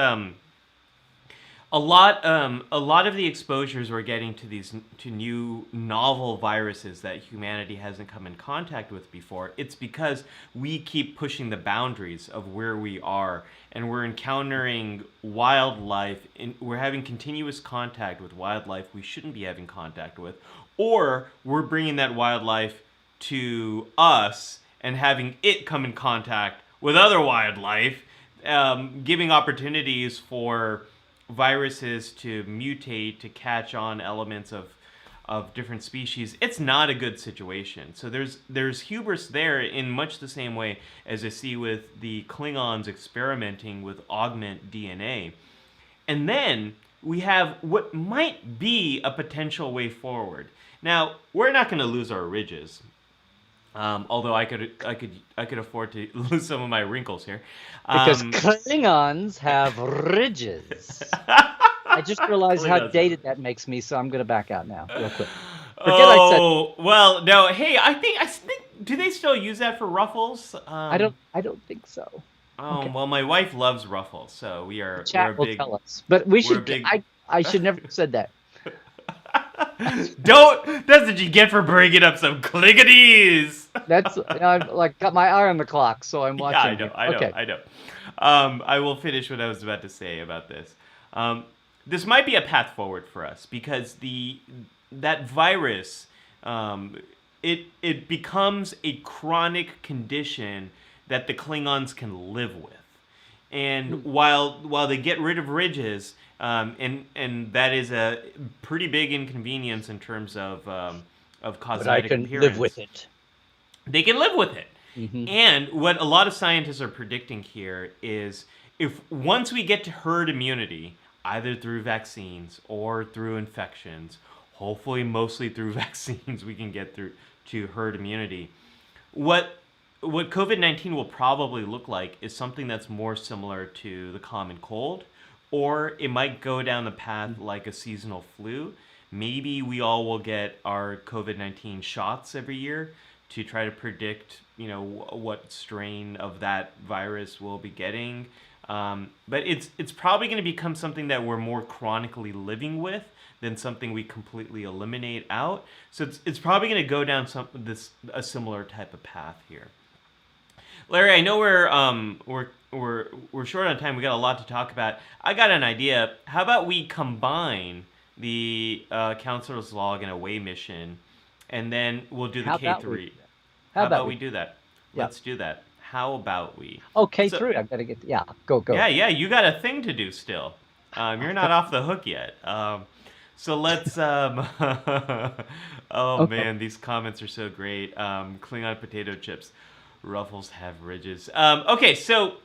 Speaker 1: a lot of the exposures we're getting to new novel viruses that humanity hasn't come in contact with before. It's because we keep pushing the boundaries of where we are, and we're encountering wildlife, and we're having continuous contact with wildlife we shouldn't be having contact with, or we're bringing that wildlife to us and having it come in contact with other wildlife, giving opportunities for viruses to mutate, to catch on elements of different species. It's not a good situation. So there's hubris there in much the same way as I see with the Klingons experimenting with augment DNA. And then we have what might be a potential way forward. Now, we're not going to lose our ridges. Although I could afford to lose some of my wrinkles here.
Speaker 3: Because Klingons have ridges. I just realized how dated that makes me, so I'm going to back out now, real quick.
Speaker 1: Well, no. Hey, I think do they still use that for ruffles?
Speaker 3: I don't think so.
Speaker 1: Oh, okay. Well, my wife loves ruffles, so we are.
Speaker 3: The chat
Speaker 1: will
Speaker 3: tell us, but we should. I should never have said that.
Speaker 1: That's what you get for bringing up some clickities.
Speaker 3: That's I've got my eye on the clock, so I'm watching.
Speaker 1: Yeah, I know. I will finish what I was about to say about this. This might be a path forward for us because that virus, it becomes a chronic condition that the Klingons can live with, and while they get rid of ridges. And that is a pretty big inconvenience in terms of cosmetic appearance.
Speaker 3: Live with it.
Speaker 1: They can live with it.
Speaker 3: Mm-hmm.
Speaker 1: And what a lot of scientists are predicting here is if once we get to herd immunity, either through vaccines or through infections, hopefully mostly through vaccines, we can get through to herd immunity. What COVID-19 will probably look like is something that's more similar to the common cold. Or it might go down the path like a seasonal flu. Maybe we all will get our COVID-19 shots every year to try to predict, what strain of that virus we'll be getting. But it's probably going to become something that we're more chronically living with than something we completely eliminate out. So it's probably going to go down a similar type of path here. Larry, I know we're short on time. We got a lot to talk about. I got an idea. How about we combine the counselor's log and away mission, and then we'll do the K3. How about we do that? Yeah. Let's do that. How about we?
Speaker 3: Oh, K3. I've got to get. Yeah, go.
Speaker 1: Yeah. You got a thing to do still. You're not off the hook yet. So let's. Okay. Man, these comments are so great. Klingon potato chips. Ruffles have ridges. Okay, so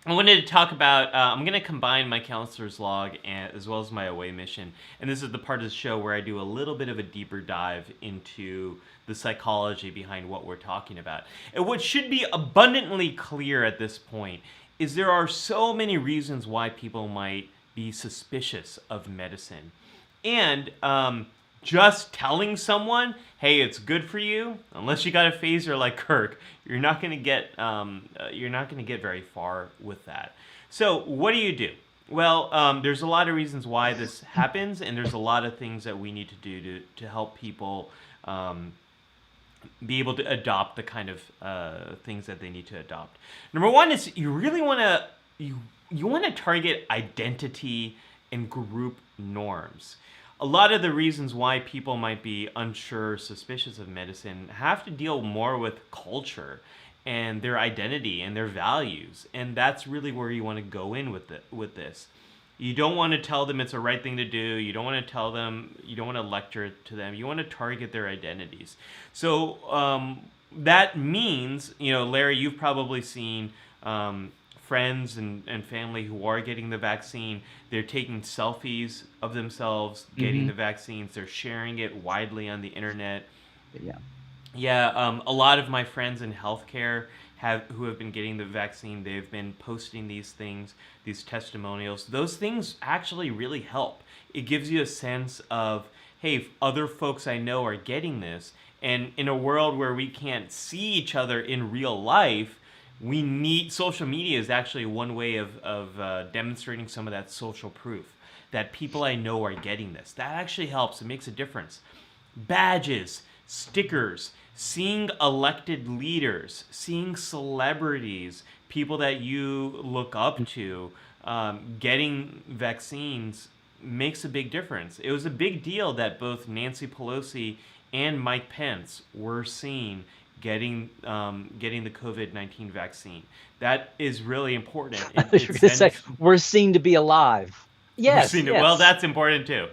Speaker 1: I wanted to talk about, I'm going to combine my counselor's log as well as my away mission. And this is the part of the show where I do a little bit of a deeper dive into the psychology behind what we're talking about. And what should be abundantly clear at this point is there are so many reasons why people might be suspicious of medicine. And just telling someone, hey, it's good for you, unless you got a phaser like Kirk, you're not going to get very far with that. So what do you do? Well, there's a lot of reasons why this happens, and there's a lot of things that we need to do to help people um, be able to adopt the kind of things that they need to adopt. Number one is you really want to you want to target identity and group norms. A lot of the reasons why people might be unsure, suspicious of medicine have to deal more with culture and their identity and their values, and that's really where you want to go in with this. You don't want to tell them it's a right thing to do. You don't want to tell them, you don't want to lecture to them. You want to target their identities. So that means, Larry, you've probably seen friends and family who are getting the vaccine. They're taking selfies of themselves getting the vaccines. They're sharing it widely on the internet.
Speaker 3: Yeah.
Speaker 1: Yeah, a lot of my friends in healthcare who have been getting the vaccine, they've been posting these things, these testimonials. Those things actually really help. It gives you a sense of, hey, other folks I know are getting this, and in a world where we can't see each other in real life, we need social media is actually one way of demonstrating some of that social proof that people I know are getting this. That actually helps. It makes a difference. Badges, stickers, seeing elected leaders, seeing celebrities, people that you look up to, getting vaccines makes a big difference. It was a big deal that both Nancy Pelosi and Mike Pence were seen getting the COVID-19 vaccine. That is really important.
Speaker 3: I thought you were going to say we're seen to be alive. Yes, yes.
Speaker 1: Well, that's important too.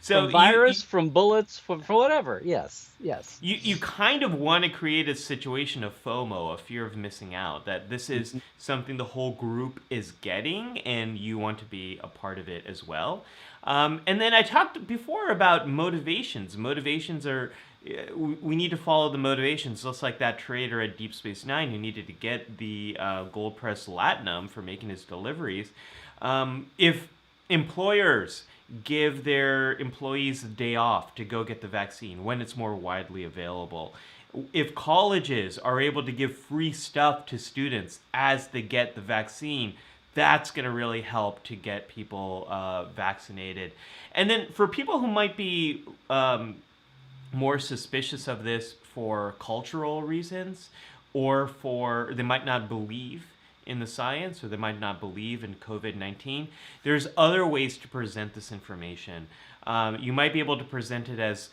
Speaker 1: So
Speaker 3: from virus, from bullets, from whatever. Yes, yes.
Speaker 1: You kind of want to create a situation of FOMO, a fear of missing out, that this is something the whole group is getting, and you want to be a part of it as well. And then I talked before about motivations. Motivations are, we need to follow the motivations, just like that trader at Deep Space Nine who needed to get the gold press latinum for making his deliveries. If employers give their employees a day off to go get the vaccine when it's more widely available, if colleges are able to give free stuff to students as they get the vaccine, that's going to really help to get people vaccinated. And then for people who might be more suspicious of this for cultural reasons, or they might not believe in the science, or they might not believe in COVID-19, there's other ways to present this information. You might be able to present it as,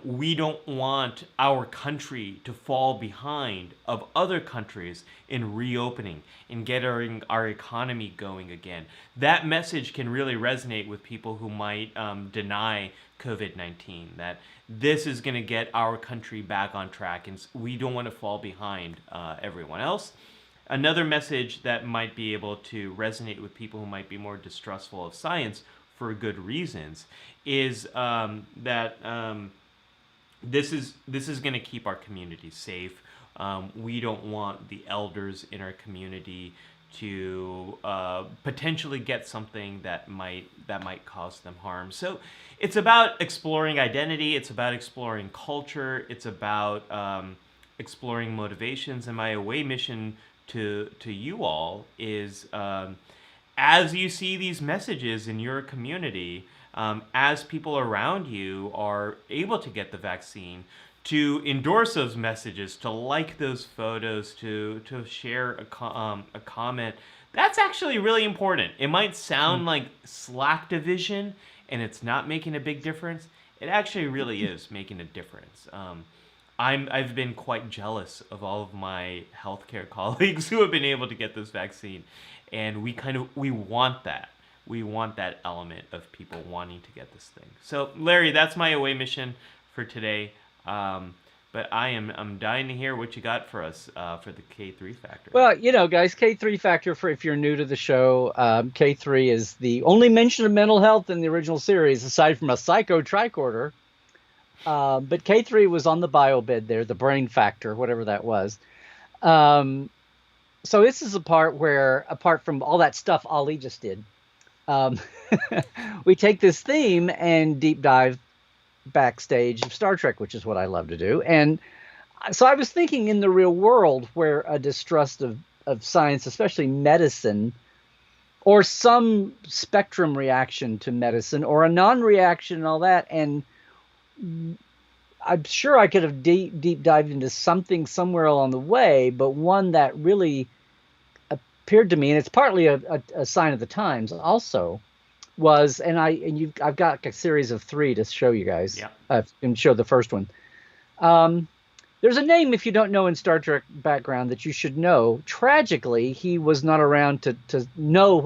Speaker 1: we don't want our country to fall behind of other countries in reopening and getting our economy going again. That message can really resonate with people who might deny COVID-19, that this is going to get our country back on track, and we don't want to fall behind everyone else. Another message that might be able to resonate with people who might be more distrustful of science for good reasons is that this is going to keep our community safe. We don't want the elders in our community to potentially get something that might cause them harm. So it's about exploring identity. It's about exploring culture. It's about exploring motivations. And my away mission to you all is, as you see these messages in your community, as people around you are able to get the vaccine, to endorse those messages, to like those photos, to share a comment. That's actually really important. It might sound like Slack division and it's not making a big difference. It actually really is making a difference. I've been quite jealous of all of my healthcare colleagues who have been able to get this vaccine, and we want that. We want that element of people wanting to get this thing. So, Larry, that's my away mission for today. But I'm dying to hear what you got for us for the K3 factor.
Speaker 3: Well, guys, K3 factor, for if you're new to the show, K3 is the only mention of mental health in the original series, aside from a psycho tricorder. But K3 was on the bio bed there, the brain factor, whatever that was. So this is a part where, apart from all that stuff Ali just did, we take this theme and deep dive backstage of Star Trek, which is what I love to do. And so I was thinking, in the real world, where a distrust of of science, especially medicine, or some spectrum reaction to medicine, or a non-reaction and all that. And I'm sure I could have deep dived into something somewhere along the way, but one that really appeared to me, and it's partly a sign of the times also, was, I've got a series of 3 to show you guys.
Speaker 1: Yeah.
Speaker 3: And show the first one. There's a name, if you don't know in Star Trek background, that you should know. Tragically, he was not around to know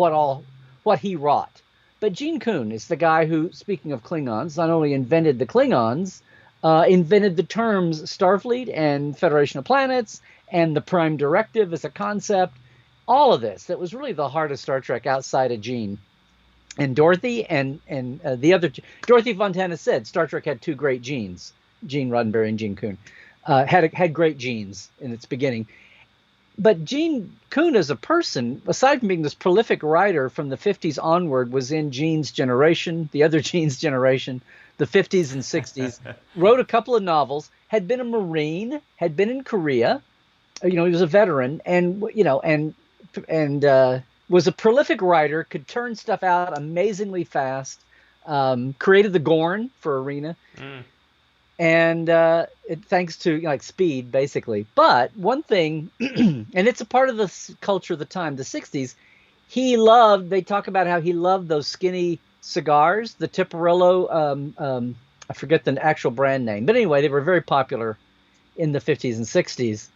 Speaker 3: what he wrought. But Gene Kuhn is the guy who, speaking of Klingons, not only invented the Klingons, invented the terms Starfleet and Federation of Planets and the Prime Directive as a concept. All of this, that was really the heart of Star Trek outside of Gene. And Dorothy and the other, Dorothy Fontana said Star Trek had 2 great genes, Gene Roddenberry and Gene Kuhn. Had great genes in its beginning. But Gene Kuhn as a person, aside from being this prolific writer from the 50s onward, was in Gene's generation, the other Gene's generation, the 50s and 60s, wrote a couple of novels, had been a Marine, had been in Korea, he was a veteran, and was a prolific writer, could turn stuff out amazingly fast, created the Gorn for Arena. And thanks to speed, basically. But one thing, and it's a part of the culture of the time, the 60s, they talk about how he loved those skinny cigars, the Tiparillo, I forget the actual brand name. But anyway, they were very popular in the 50s and 60s.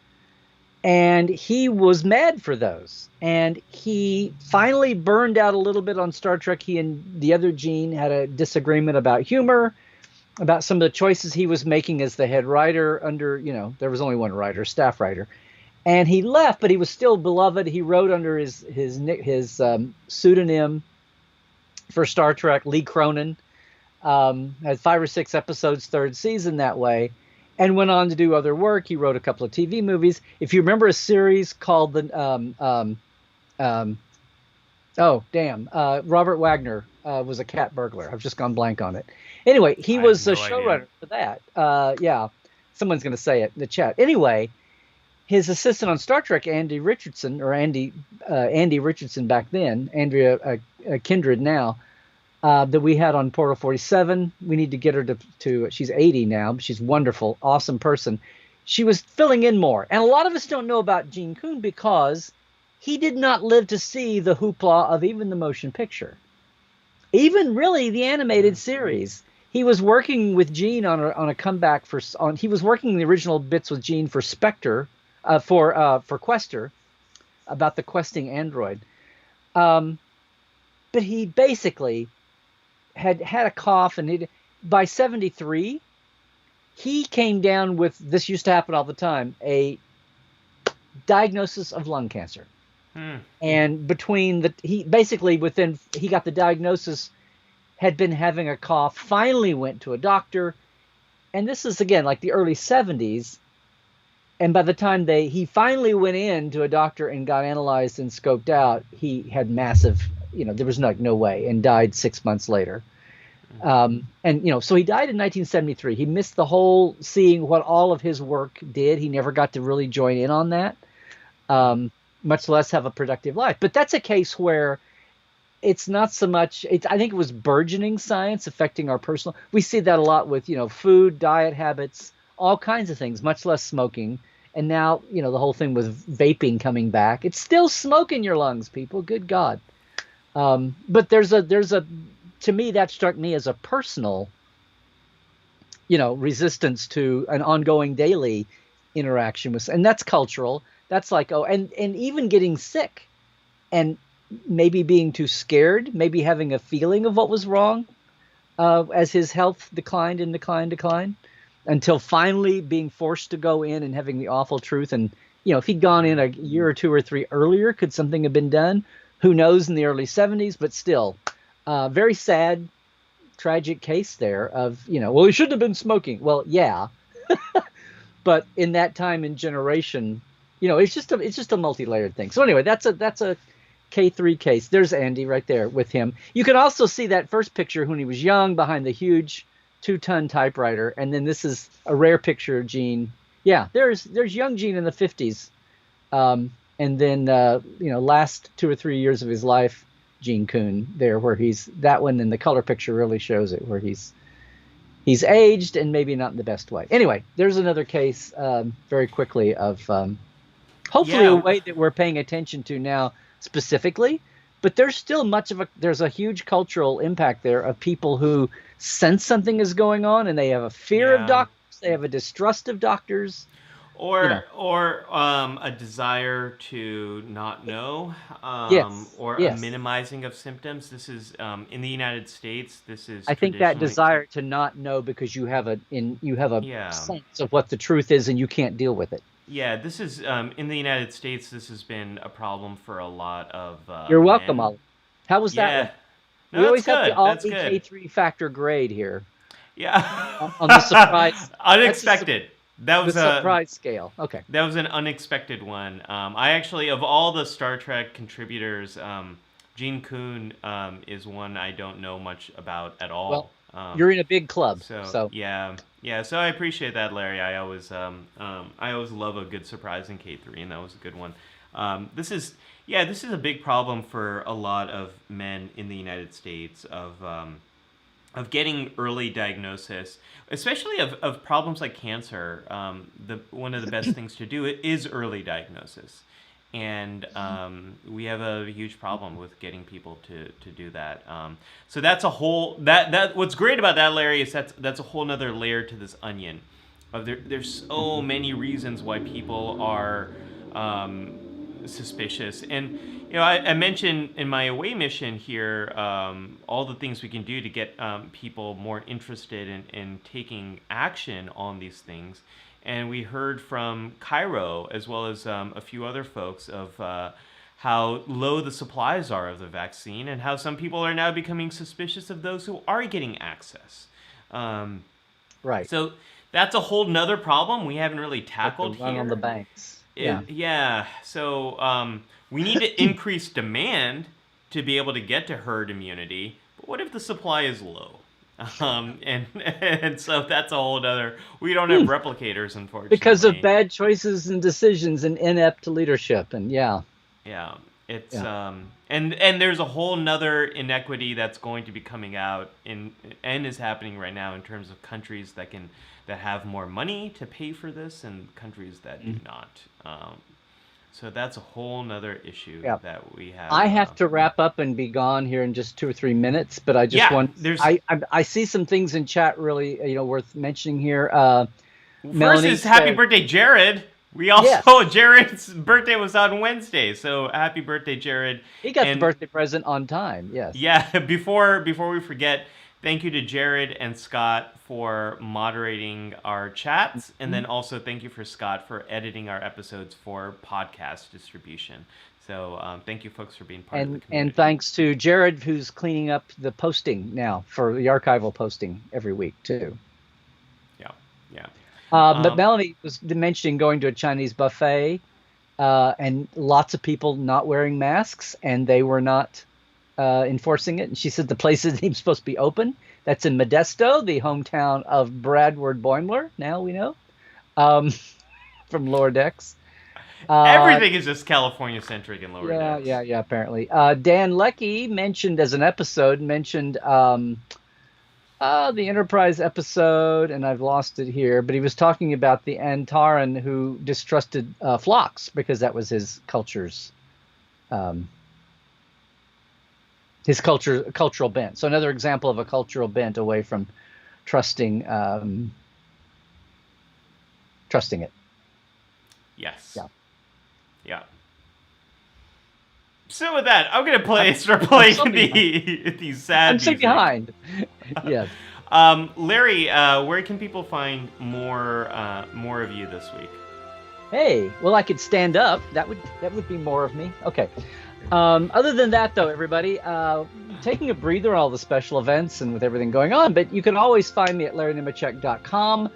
Speaker 3: And he was mad for those. And he finally burned out a little bit on Star Trek. He and the other Gene had a disagreement about humor, about some of the choices he was making as the head writer under, there was only one writer, staff writer. And he left, but he was still beloved. He wrote under his pseudonym for Star Trek, Lee Cronin. Had 5 or 6 episodes, 3rd season that way, and went on to do other work. He wrote a couple of TV movies. If you remember a series called Robert Wagner was a cat burglar. I've just gone blank on it. Anyway, he was a showrunner for that. Yeah, someone's going to say it in the chat. Anyway, his assistant on Star Trek, Andy Richardson back then, Andrea Kindred now, that we had on Portal 47. We need to get her to she's 80 now, but she's wonderful, awesome person. She was filling in more. And a lot of us don't know about Gene Kuhn because he did not live to see the hoopla of even the motion picture. Even really the animated series. He was working with Gene on a comeback he was working the original bits with Gene for Spectre, for Quester, about the questing android. But he basically had a cough, and by 1973, he came down with, this used to happen all the time, a diagnosis of lung cancer. And he got the diagnosis, had been having a cough, finally went to a doctor, and this is again like the early 70s. And by the time he finally went in to a doctor and got analyzed and scoped out, he had massive, there was no way, and died 6 months later. So he died in 1973. He missed the whole seeing what all of his work did. He never got to really join in on that, much less have a productive life. But that's a case where it's not so much, I think it was burgeoning science affecting our personal, we see that a lot with, food, diet habits, all kinds of things, much less smoking. And now, the whole thing with vaping coming back. It's still smoke in your lungs, people. Good God. But to me, that struck me as a personal, resistance to an ongoing daily interaction with, and that's cultural. That's like, and even getting sick and maybe being too scared, maybe having a feeling of what was wrong as his health declined, until finally being forced to go in and having the awful truth. And, if he'd gone in a year or 2 or 3 earlier, could something have been done? Who knows, in the early 70s, but still very sad, tragic case there of, well, he shouldn't have been smoking. Well, yeah, but in that time and generation, it's just a multi-layered thing. So anyway, that's a K3 case. There's Andy right there with him. You can also see that first picture when he was young behind the huge 2-ton typewriter. And then this is a rare picture of Gene. Yeah, there's young Gene in the 50s. And then last 2 or 3 years of his life, Gene Coon there, where he's that one, and the color picture really shows it, where he's aged and maybe not in the best way. Anyway, there's another case very quickly of hopefully a way that we're paying attention to now specifically, but there's still there's a huge cultural impact there of people who sense something is going on and they have a fear of doctors, they have a distrust of doctors.
Speaker 1: Or a desire to not know, or a minimizing of symptoms. This is in the United States. This is.
Speaker 3: I think that desire to not know because you have a sense of what the truth is and you can't deal with it.
Speaker 1: Yeah, this is in the United States. This has been a problem for a lot of.
Speaker 3: You're welcome, Ollie. How was that?
Speaker 1: Yeah,
Speaker 3: no, we always have the Ollie K3 factor grade here.
Speaker 1: Yeah,
Speaker 3: on the surprise.
Speaker 1: Unexpected. That was
Speaker 3: the surprise scale. Okay.
Speaker 1: That was an unexpected one. I actually, of all the Star Trek contributors, Gene Coon is one I don't know much about at all.
Speaker 3: Well, you're in a big club. So
Speaker 1: yeah. So I appreciate that, Larry. I always love a good surprise in K3, and that was a good one. This is a big problem for a lot of men in the United States of getting early diagnosis, especially of problems like cancer. One of the best things to do is early diagnosis, and we have a huge problem with getting people to do that. So that's a whole that what's great about that, Larry, is that's a whole nother layer to this onion. There's so many reasons why people are suspicious. And I mentioned in my away mission here all the things we can do to get people more interested in taking action on these things. And we heard from Cairo, as well as a few other folks, of how low the supplies are of the vaccine, and how some people are now becoming suspicious of those who are getting access.
Speaker 3: Right.
Speaker 1: So that's a whole nother problem we haven't really tackled here.
Speaker 3: On the banks.
Speaker 1: Yeah. So we need to increase demand to be able to get to herd immunity. But what if the supply is low? And so that's a whole other. We don't have replicators, unfortunately,
Speaker 3: because of bad choices and decisions and inept leadership. And
Speaker 1: it's and there's a whole nother inequity that's going to be coming out and is happening right now in terms of countries that have more money to pay for this and countries that do not. So that's a whole nother issue that we have.
Speaker 3: I have to wrap up and be gone here in just 2 or 3 minutes, but I just want. I see some things in chat really worth mentioning here.
Speaker 1: First is happy birthday, Jared. We also Jared's birthday was on Wednesday, so happy birthday, Jared.
Speaker 3: He got the birthday present on time. Yes.
Speaker 1: Yeah. Before we forget, thank you to Jared and Scott for moderating our chats, and then also thank you for Scott for editing our episodes for podcast distribution. So thank you, folks, for being part of the community.
Speaker 3: And thanks to Jared, who's cleaning up the posting now for the archival posting every week too.
Speaker 1: Yeah.
Speaker 3: But Melanie was mentioning going to a Chinese buffet, and lots of people not wearing masks, and they were not enforcing it. And she said the place isn't even supposed to be open. That's in Modesto, the hometown of Bradward Boimler. Now we know from Lower Decks.
Speaker 1: Everything is just California centric in Lower Decks.
Speaker 3: Yeah. Apparently, Dan Leckie mentioned the Enterprise episode, and I've lost it here. But he was talking about the Antaran who distrusted Phlox because that was his culture's. His cultural bent. So another example of a cultural bent away from trusting it.
Speaker 1: Yes. Yeah. So with that, I'm gonna start playing these sad.
Speaker 3: I'm so behind. Yes.
Speaker 1: Larry, where can people find more of you this week?
Speaker 3: Hey, well, I could stand up. That would be more of me. Okay. Other than that, though, everybody, taking a breather on all the special events and with everything going on, but you can always find me at LarryNemecek.com.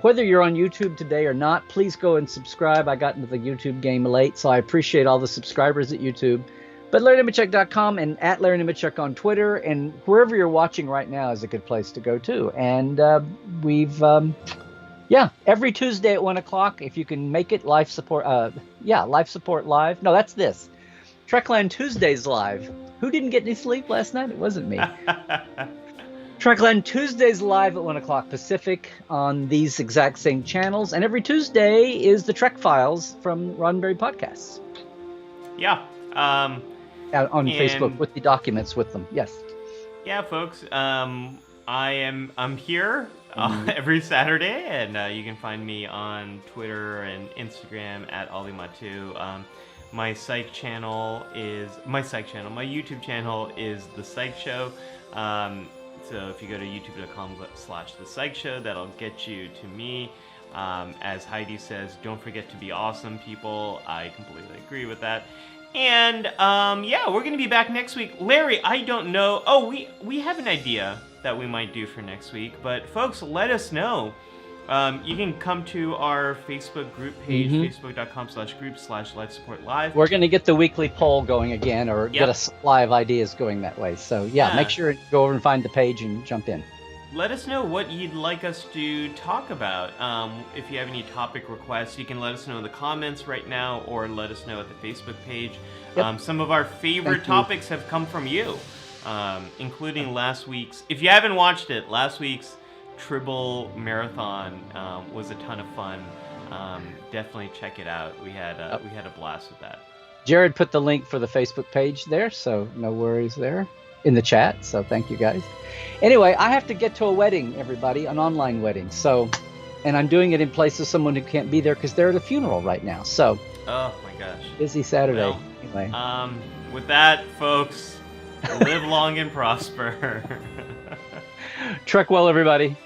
Speaker 3: Whether you're on YouTube today or not, please go and subscribe. I got into the YouTube game late, so I appreciate all the subscribers at YouTube. But LarryNemecek.com and at Larry Nemecek on Twitter, and wherever you're watching right now is a good place to go, too. And Every Tuesday at 1 o'clock, if you can make it, life support. Life support live. No, that's this. Trekland Tuesdays live. Who didn't get any sleep last night? It wasn't me. Trekland Tuesdays live at 1 o'clock Pacific on these exact same channels. And every Tuesday is the Trek Files from Roddenberry Podcasts.
Speaker 1: Yeah.
Speaker 3: On Facebook with the documents with them. Yes.
Speaker 1: Yeah, folks. I'm here every Saturday, and you can find me on Twitter and Instagram at @OllieMattu. My YouTube channel is The Psych Show. So if you go to youtube.com/The Psych Show, that'll get you to me. As Heidi says, don't forget to be awesome, people. I completely agree with that. And we're going to be back next week. Larry, I don't know. Oh, we have an idea that we might do for next week, but folks, let us know. You can come to our Facebook group page, facebook.com/group/lifesupportlive.
Speaker 3: We're going to get the weekly poll going again, or get a supply of ideas going that way. So make sure to go over and find the page and jump in.
Speaker 1: Let us know what you'd like us to talk about. If you have any topic requests, you can let us know in the comments right now, or let us know at the Facebook page.
Speaker 3: Yep.
Speaker 1: Some of our favorite topics have come from you, including last week's. If you haven't watched it, last week's Tribble Marathon was a ton of fun. Definitely check it out. We had a blast with that.
Speaker 3: Jared put the link for the Facebook page there, so no worries there in the chat. So thank you guys. Anyway, I have to get to a wedding, everybody, an online wedding. So, and I'm doing it in place of someone who can't be there because they're at a funeral right now. So,
Speaker 1: oh my gosh,
Speaker 3: busy Saturday.
Speaker 1: Well,
Speaker 3: anyway,
Speaker 1: with that, folks, live long and prosper.
Speaker 3: Trek well, everybody.